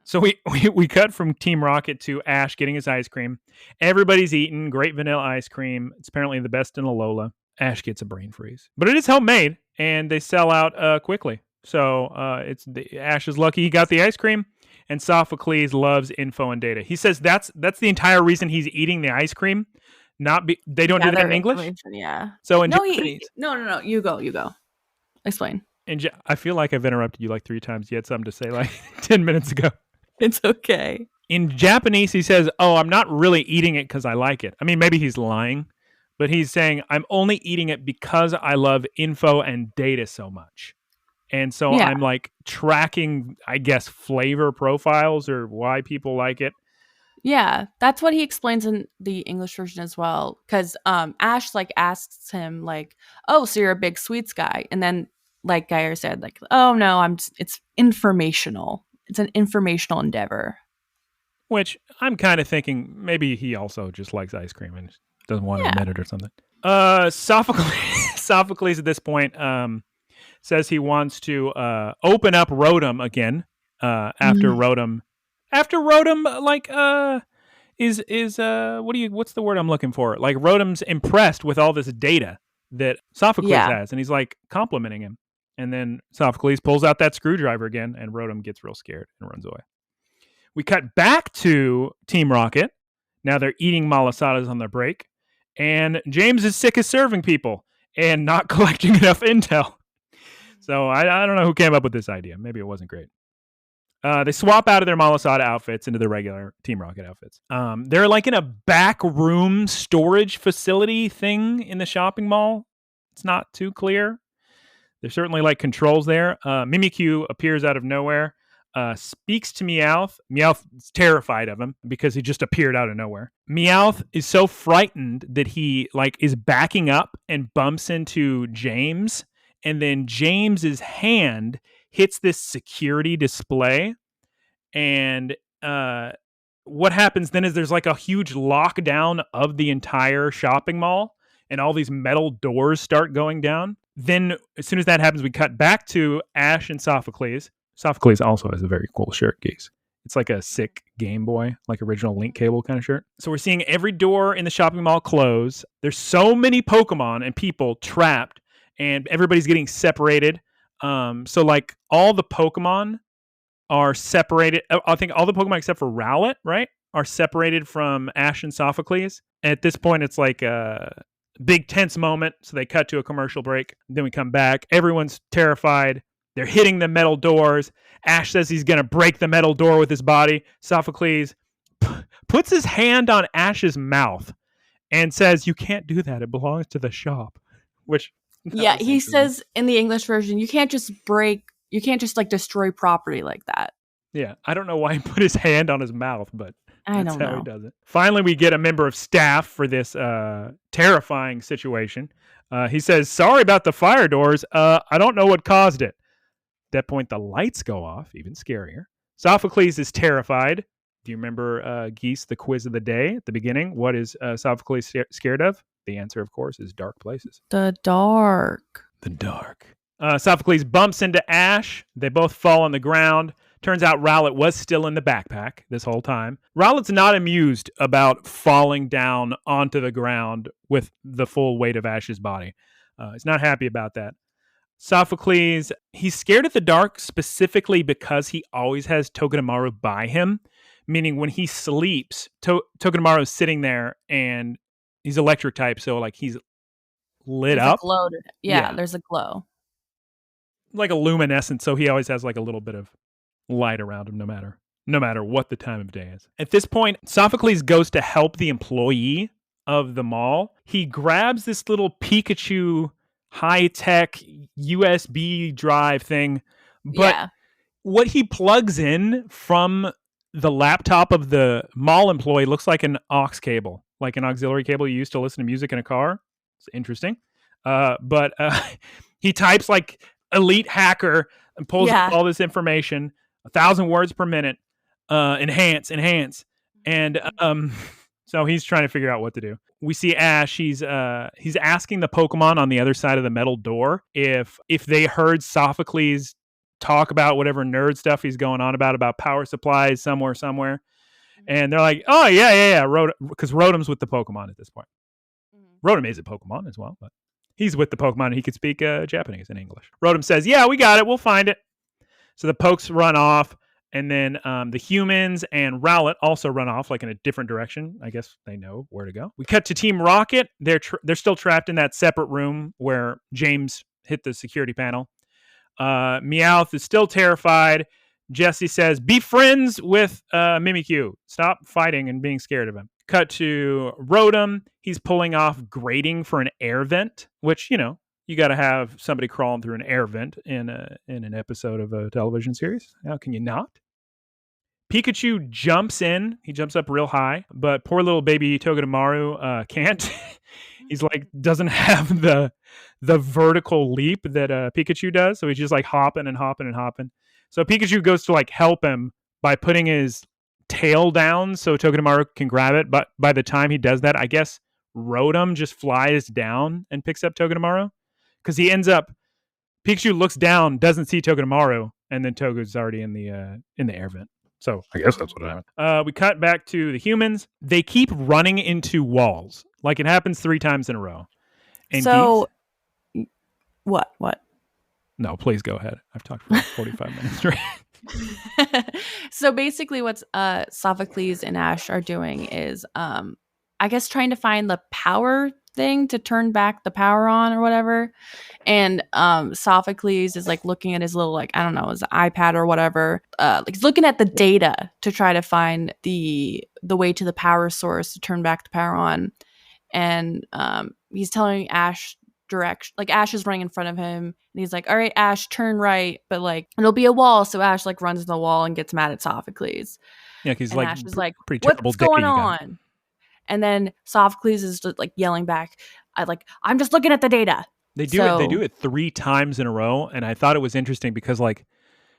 So we cut from Team Rocket to Ash getting his ice cream. Everybody's eating great vanilla ice cream. It's apparently the best in Alola. Ash gets a brain freeze, but it is homemade and they sell out quickly. So Ash is lucky he got the ice cream, and Sophocles loves info and data. He says that's the entire reason he's eating the ice cream. They don't do that in English. Yeah. So in Japanese, no. You go. Explain. I feel like I've interrupted you like 3 times. You had something to say like 10 minutes ago. It's okay. In Japanese, he says, "Oh, I'm not really eating it because I like it." I mean, maybe he's lying. But he's saying, I'm only eating it because I love info and data so much. And so I'm like tracking, I guess, flavor profiles or why people like it. Yeah, that's what he explains in the English version as well. Because Ash like asks him like, oh, so you're a big sweets guy. And then like Guyera said, like, oh no, it's informational. It's an informational endeavor. Which I'm kind of thinking maybe he also just likes ice cream and doesn't want to admit it or something. Sophocles at this point says he wants to open up Rotom again after Rotom like what's the word I'm looking for? Like Rotom's impressed with all this data that Sophocles has, and he's like complimenting him. And then Sophocles pulls out that screwdriver again, and Rotom gets real scared and runs away. We cut back to Team Rocket. Now they're eating malasadas on their break. And James is sick of serving people and not collecting enough intel. So I don't know who came up with this idea. Maybe it wasn't great. They swap out of their Malasada outfits into their regular Team Rocket outfits. They're like in a back room storage facility thing in the shopping mall. It's not too clear. There's certainly like controls there. Mimikyu appears out of nowhere, speaks to Meowth. Meowth is terrified of him because he just appeared out of nowhere. Meowth is so frightened that he like is backing up and bumps into James. And then James's hand hits this security display. And what happens then is there's like a huge lockdown of the entire shopping mall. And all these metal doors start going down. Then, as soon as that happens, we cut back to Ash and Sophocles. Sophocles also has a very cool shirt, Geese. It's like a sick Game Boy, like original Link cable kind of shirt. So we're seeing every door in the shopping mall close. There's so many Pokemon and people trapped, and everybody's getting separated. So, like, all the Pokemon are separated. I think all the Pokemon except for Rowlet, right, are separated from Ash and Sophocles. At this point, it's like big tense moment. So they cut to a commercial break. Then we come back. Everyone's terrified. They're hitting the metal doors. Ash says he's going to break the metal door with his body. Sophocles puts his hand on Ash's mouth and says, "You can't do that. It belongs to the shop." Which, yeah, he says in the English version, you can't just like destroy property like that. Yeah, I don't know why he put his hand on his mouth, but that's how he does it. Finally, we get a member of staff for this terrifying situation. He says, "Sorry about the fire doors. I don't know what caused it." At that point, the lights go off, even scarier. Sophocles is terrified. Do you remember, Geese, the quiz of the day at the beginning? What is Sophocles scared of? The answer, of course, is dark places. The dark. The dark. Sophocles bumps into Ash. They both fall on the ground. Turns out Rowlet was still in the backpack this whole time. Rowlet's not amused about falling down onto the ground with the full weight of Ash's body. He's not happy about that. Sophocles, he's scared of the dark specifically because he always has Togedemaru by him, meaning when he sleeps, Togedemaru is sitting there and he's electric type, so like he's lit there's up. Yeah, there's a glow. Like a luminescent, so he always has like a little bit of light around him no matter what the time of day is. At this point, Sophocles goes to help the employee of the mall. He grabs this little Pikachu high-tech USB drive thing, but what he plugs in from the laptop of the mall employee looks like an aux cable, like an auxiliary cable you use to listen to music in a car. It's interesting. But he types like elite hacker and pulls up all this information, 1,000 words per minute, enhance. And so he's trying to figure out what to do. We see Ash. He's asking the Pokemon on the other side of the metal door if they heard Sophocles talk about whatever nerd stuff he's going on about power supplies somewhere. And they're like, "Oh, yeah. Because Rotom's with the Pokemon at this point. Rotom is a Pokemon as well, but he's with the Pokemon and he can speak Japanese and English. Rotom says, "Yeah, we got it. We'll find it." So the Pokes run off. And then the humans and Rowlet also run off like in a different direction. I guess they know where to go. We cut to Team Rocket. They're still trapped in that separate room where James hit the security panel. Meowth is still terrified. Jessie says, "Be friends with Mimikyu. Stop fighting and being scared of him." Cut to Rotom. He's pulling off grating for an air vent, which, you got to have somebody crawling through an air vent in an episode of a television series. How can you not? Pikachu jumps in. He jumps up real high, but poor little baby Togedemaru can't. He's like doesn't have the vertical leap that Pikachu does, so he's just like hopping. So Pikachu goes to like help him by putting his tail down so Togedemaru can grab it. But by the time he does that, I guess Rotom just flies down and picks up Togedemaru. Because Pikachu looks down, doesn't see Togedemaru, and then Toge's already in the air vent. So I guess that's what happened. We cut back to the humans. They keep running into walls. Like it happens 3 times in a row. And so, what? No, please go ahead. I've talked for like 45 minutes straight. So basically what Sophocles and Ash are doing is I guess trying to find the power thing to turn back the power on or whatever. And Sophocles is like looking at his little, like, I don't know, his iPad or whatever. Like he's looking at the data to try to find the way to the power source to turn back the power on. And he's telling Ash direction, like Ash is running in front of him, and he's like, all right, Ash, turn right, but like it'll be a wall. So Ash like runs in the wall and gets mad at Sophocles. Yeah, because And like Ash is like, pretty terrible what's going dickie you got. on? And then Sophocles is just like yelling back, I'm just looking at the data. They do it 3 times in a row, and I thought it was interesting because like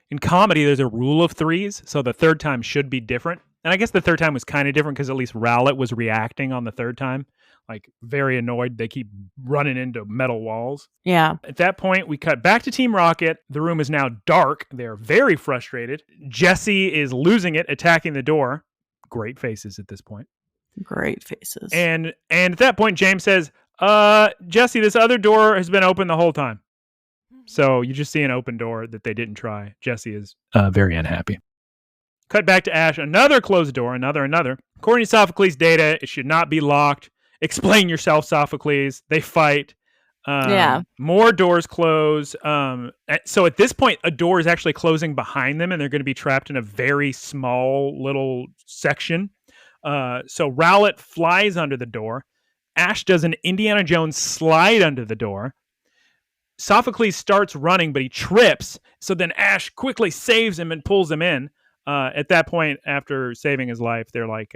in comedy there's a rule of 3s, so the third time should be different. And I guess the third time was kind of different because at least Rowlett was reacting on the third time, like very annoyed. They keep running into metal walls. Yeah. At that point, we cut back to Team Rocket. The room is now dark. They're very frustrated. Jesse is losing it, attacking the door. Great faces at this point. Great faces. And at that point, James says, Jesse, this other door has been open the whole time. So you just see an open door that they didn't try. Jesse is very unhappy. Cut back to Ash. Another closed door. Another. According to Sophocles' data, it should not be locked. Explain yourself, Sophocles. They fight. More doors close. So at this point, a door is actually closing behind them, and they're going to be trapped in a very small little section. So Rowlett flies under the door. Ash does an Indiana Jones slide under the door. Sophocles starts running, but he trips. So then Ash quickly saves him and pulls him in. At that point, after saving his life, they're like,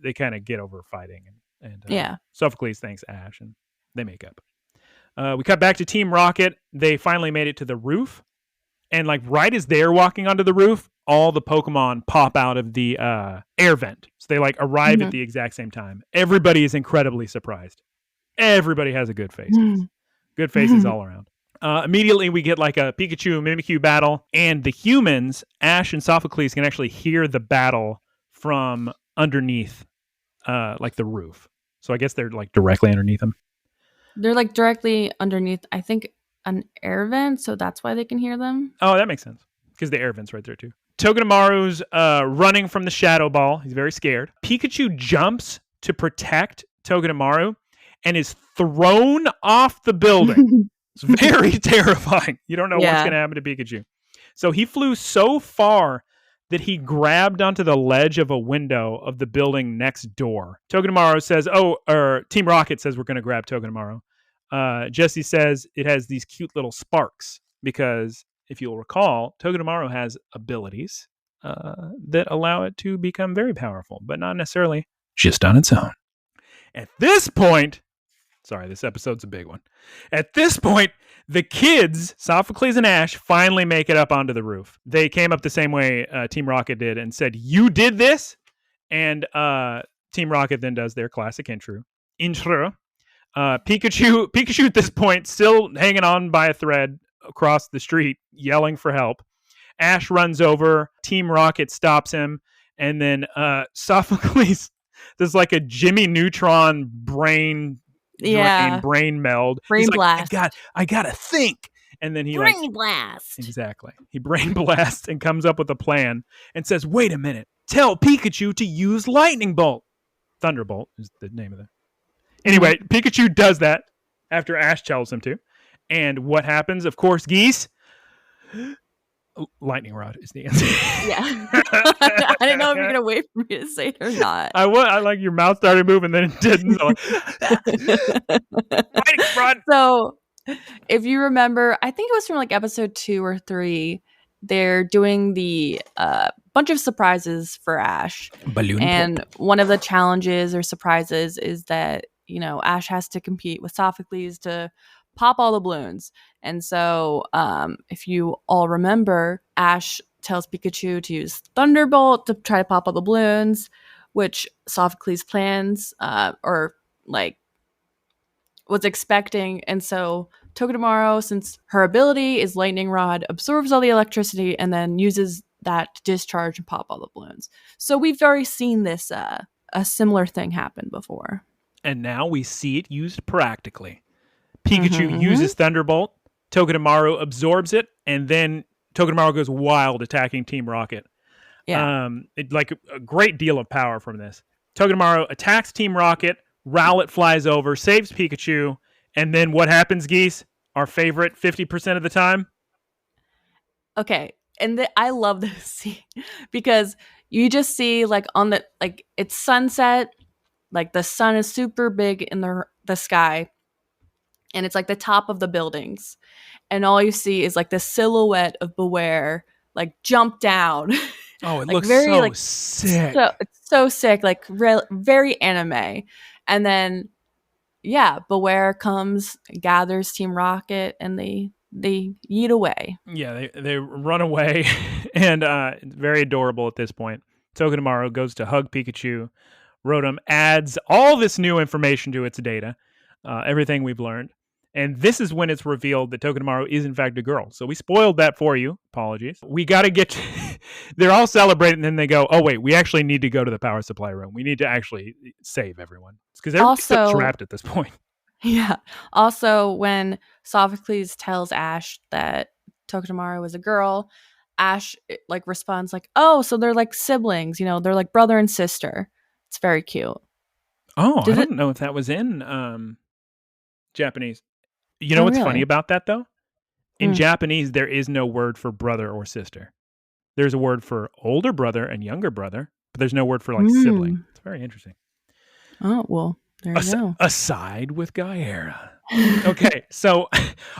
they kind of get over fighting. And Sophocles thanks Ash, and they make up. We cut back to Team Rocket. They finally made it to the roof. And like right as they're walking onto the roof, all the Pokemon pop out of the air vent. So they like arrive at the exact same time. Everybody is incredibly surprised. Everybody has a good face. Good faces all around. Immediately we get like a Pikachu Mimikyu battle, and the humans, Ash and Sophocles, can actually hear the battle from underneath like the roof. So I guess they're like directly underneath them. They're like directly underneath, I think, an air vent, so that's why they can hear them. Oh, that makes sense. Because the air vent's right there too. Togedemaru's running from the Shadow Ball. He's very scared. Pikachu jumps to protect Togedemaru and is thrown off the building. It's very terrifying. You don't know what's going to happen to Pikachu. So he flew so far that he grabbed onto the ledge of a window of the building next door. Togedemaru says, Team Rocket says we're going to grab Togedemaru. Jesse says it has these cute little sparks because, if you'll recall, Togedemaru has abilities that allow it to become very powerful, but not necessarily just on its own. At this point, sorry, this episode's a big one. At this point, the kids, Sophocles and Ash, finally make it up onto the roof. They came up the same way Team Rocket did and said, "You did this?" And Team Rocket then does their classic intro. Pikachu at this point still hanging on by a thread across the street, yelling for help. Ash runs over. Team Rocket stops him, and then Sophocles does like a Jimmy Neutron brain meld. Brain blast. Like, I gotta think. And then he brain blast. Exactly. He brain blasts and comes up with a plan and says, "Wait a minute. Tell Pikachu to use Lightning Bolt." Thunderbolt is the name of it. Anyway, Pikachu does that after Ash tells him to. And what happens? Of course, Geese. Lightning Rod is the answer. Yeah. I didn't know if you're going to wait for me to say it or not. I like your mouth started moving, then it didn't. So Lightning Rod. So, if you remember, I think it was from like episode 2 or 3. They're doing the bunch of surprises for Ash. Balloon and pop. One of the challenges or surprises is that, Ash has to compete with Sophocles to pop all the balloons. And so if you all remember, Ash tells Pikachu to use Thunderbolt to try to pop all the balloons, which Sophocles plans or like was expecting. And so Togedemaru, since her ability is Lightning Rod, absorbs all the electricity and then uses that to discharge and pop all the balloons. So we've already seen this a similar thing happen before. And now we see it used practically. Pikachu uses Thunderbolt. Togedemaru absorbs it, and then Togedemaru goes wild attacking Team Rocket. Yeah. Like a great deal of power from this. Togedemaru attacks Team Rocket. Rowlet flies over, saves Pikachu, and then what happens, Geese? Our favorite 50% of the time? Okay. And I love this scene because you just see like on the like it's sunset, like the sun is super big in the sky, and it's like the top of the buildings, and all you see is like the silhouette of Beware like jump down. Oh, it Like looks very so like sick. it's so sick, like very anime. And then yeah, Beware comes, gathers Team Rocket, and they yeet away. Yeah, they run away, and it's very adorable at this point. Togedemaru goes to hug Pikachu. Rotom adds all this new information to its data, everything we've learned. And this is when it's revealed that Togedemaru is in fact a girl. So we spoiled that for you. Apologies. We got to get... They're all celebrating, and then they go, oh, wait, we actually need to go to the power supply room. We need to actually save everyone. Because everybody's so Also, trapped at this point. yeah. Also, when Sophocles tells Ash that Togedemaru is a girl, Ash like responds like, "Oh, so they're like siblings, you know, they're like brother and sister." It's very cute. Oh, I Did it? don't know if that was in Japanese. You know Oh, what's funny really? about that, though? In Hmm. Japanese, there is no word for brother or sister. There's a word for older brother and younger brother, but there's no word for like sibling. Mm. It's very interesting. Oh, well, there you go. Aside with Guyera. Okay, so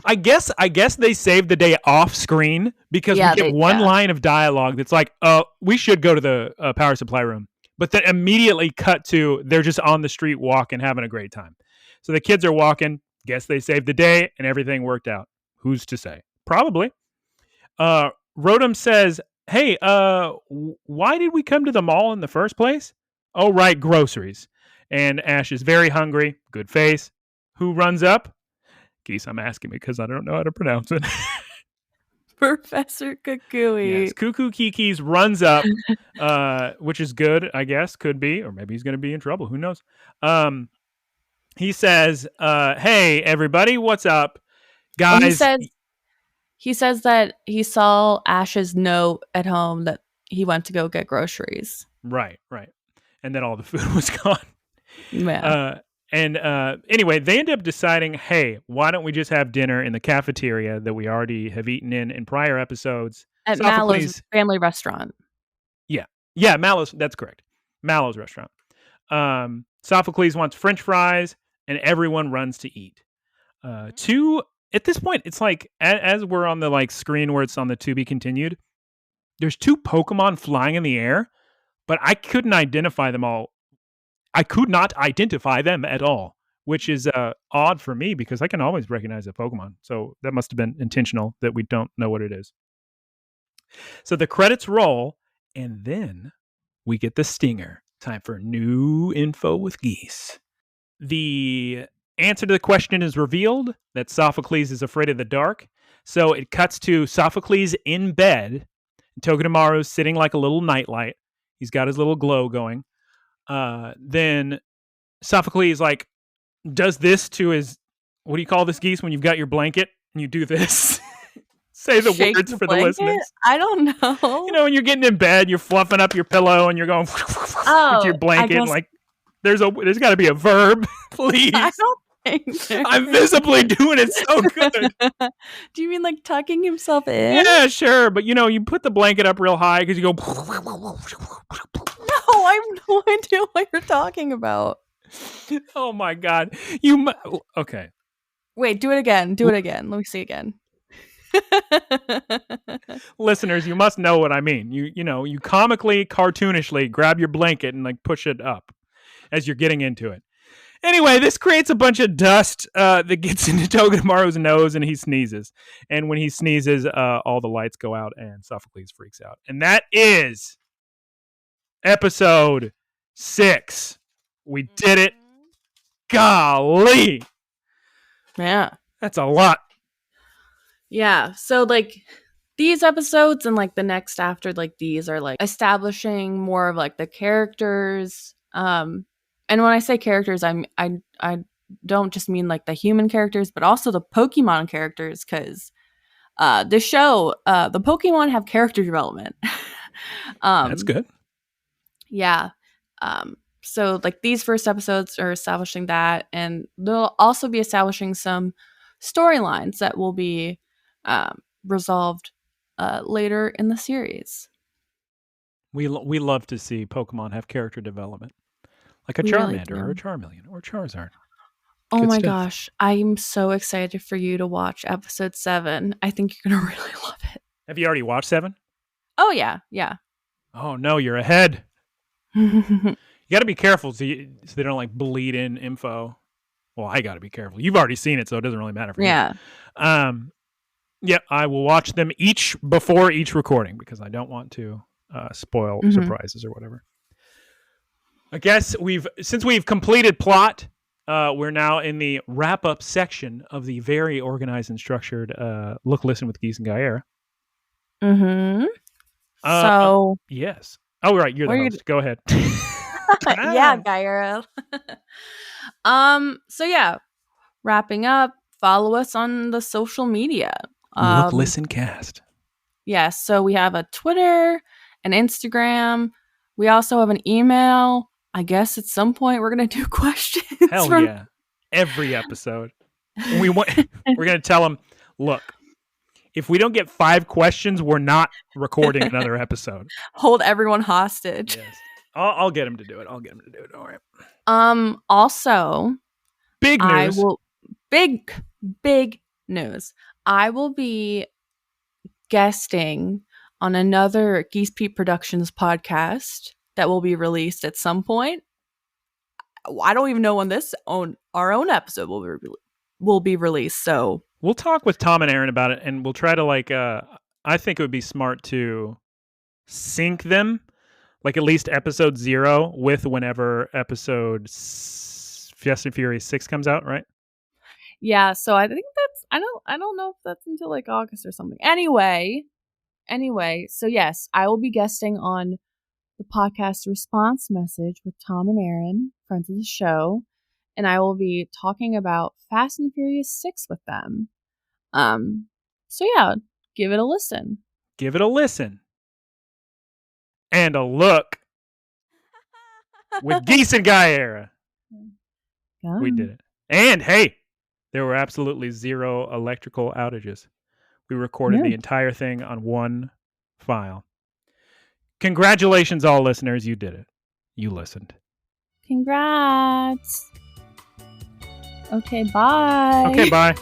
I guess they saved the day off screen because we Yeah, get they one yeah. line of dialogue that's like, we should go to the power supply room," but then immediately cut to they're just on the street walking, having a great time. So the kids are walking. Guess they saved the day and everything worked out. Who's to say? Probably. Rotom says, "Hey, why did we come to the mall in the first place?" "Oh, right, groceries." And Ash is very hungry. Good face. Who runs up? Geese, I'm asking because I don't know how to pronounce it. Professor Yes, Kukui. Cuckoo Kikis runs up, which is good, I guess. Could be, or maybe he's going to be in trouble. Who knows? He says, "Hey, everybody, what's up, Oh, he guys?" says that he saw Ash's note at home that he went to go get groceries. Right, right. And then all the food was gone. Yeah. And anyway, they end up deciding, hey, why don't we just have dinner in the cafeteria that we already have eaten in prior episodes? At Mallow's Sophocles, family restaurant. yeah, Mallow's. That's correct. Mallow's restaurant. Sophocles wants French fries, and everyone runs to eat. Two at this point, it's like as we're on the like screen where it's on the to be continued. There's two Pokemon flying in the air, but I couldn't identify them all. I could not identify them at all, which is odd for me because I can always recognize a Pokemon. So that must have been intentional that we don't know what it is. So the credits roll, and then we get the stinger. Time for new info with Geese. The answer to the question is revealed that Sophocles is afraid of the dark. So it cuts to Sophocles in bed. Togedemaru's sitting like a little nightlight. He's got his little glow going. Then Sophocles like does this to his, what do you call this, Geese, when you've got your blanket and you do this? Say the Shake words the for blanket? the listeners. I don't know. You know, when you're getting in bed, you're fluffing up your pillow and you're going with your Oh, I blanket. guess Like there's got to be a verb, please. I don't think there I'm is. visibly doing it so good. Do you mean like tucking himself in? Yeah, sure, but you know, you put the blanket up real high because you go. No, I have no idea what you're talking about. Oh my god, okay. Wait, do it again. Do it again. Let me see again. Listeners, you must know what I mean. You know, you comically, cartoonishly grab your blanket and like push it up as you're getting into it. Anyway, this creates a bunch of dust that gets into Togedemaru's nose and he sneezes. And when he sneezes, all the lights go out and Sophocles freaks out. And that is episode 6. We did it. Golly. Yeah. That's a lot. Yeah. So like these episodes and like the next after like these are like establishing more of like the characters. And when I say characters, I don't just mean like the human characters, but also the Pokemon characters, because the show, the Pokemon have character development. That's good. Yeah. So like these first episodes are establishing that, and they'll also be establishing some storylines that will be resolved later in the series. We love to see Pokemon have character development, like a We really Charmander or do. a Charmeleon or Charizard. Oh Good my stuff. gosh, I'm so excited for you to watch episode 7. I think you're gonna really love it. Have you already watched 7? Oh yeah, yeah. Oh no, you're ahead. You got to be careful so they don't like bleed in info. Well, I got to be careful. You've already seen it, so it doesn't really matter for Yeah. me. Yeah, I will watch them each before each recording because I don't want to spoil surprises or whatever. I guess since we've completed plot, we're now in the wrap-up section of the very organized and structured Look, Listen with Geese and Guyera. So yes. Oh, right. You're the host. Go ahead. Yeah, Guyera. So yeah, wrapping up. Follow us on the social media. Look, Listen, Cast. Yeah, so we have a Twitter, an Instagram. We also have an email. I guess at some point we're gonna do questions. Hell yeah! Every episode, we're gonna tell them, look, if we don't get 5 questions, we're not recording another episode. Hold everyone hostage. Yes. I'll get him to do it. Don't worry. Also, big news. Big news. I will be guesting on another Geese Peep Productions podcast that will be released at some point. I don't even know when our own episode will be released. So we'll talk with Tom and Aaron about it, and we'll try to I think it would be smart to sync them, like at least episode 0 with whenever episode Fast and Furious 6 comes out, right? Yeah, so I think I don't know if that's until like August or something. Anyway, so yes, I will be guesting on the podcast Response Message with Tom and Aaron, friends of the show, and I will be talking about Fast and Furious 6 with them. So yeah, give it a listen. Give it a listen. And a look with Geese and Guyera. We did it. And hey, there were absolutely 0 electrical outages. We recorded the entire thing on one file. Congratulations, all listeners. You did it. You listened. Congrats. Okay, bye. Okay, bye.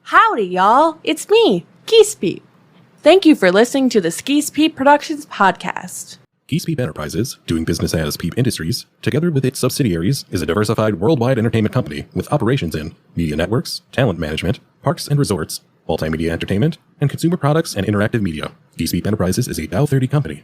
Howdy, y'all. It's me, Geese Peep. Thank you for listening to the Geese Peep Productions podcast. Geese PEEP Enterprises, doing business as PEEP Industries, together with its subsidiaries, is a diversified worldwide entertainment company with operations in media networks, talent management, parks and resorts, multimedia entertainment, and consumer products and interactive media. Geese PEEP Enterprises is a Dow 30 company.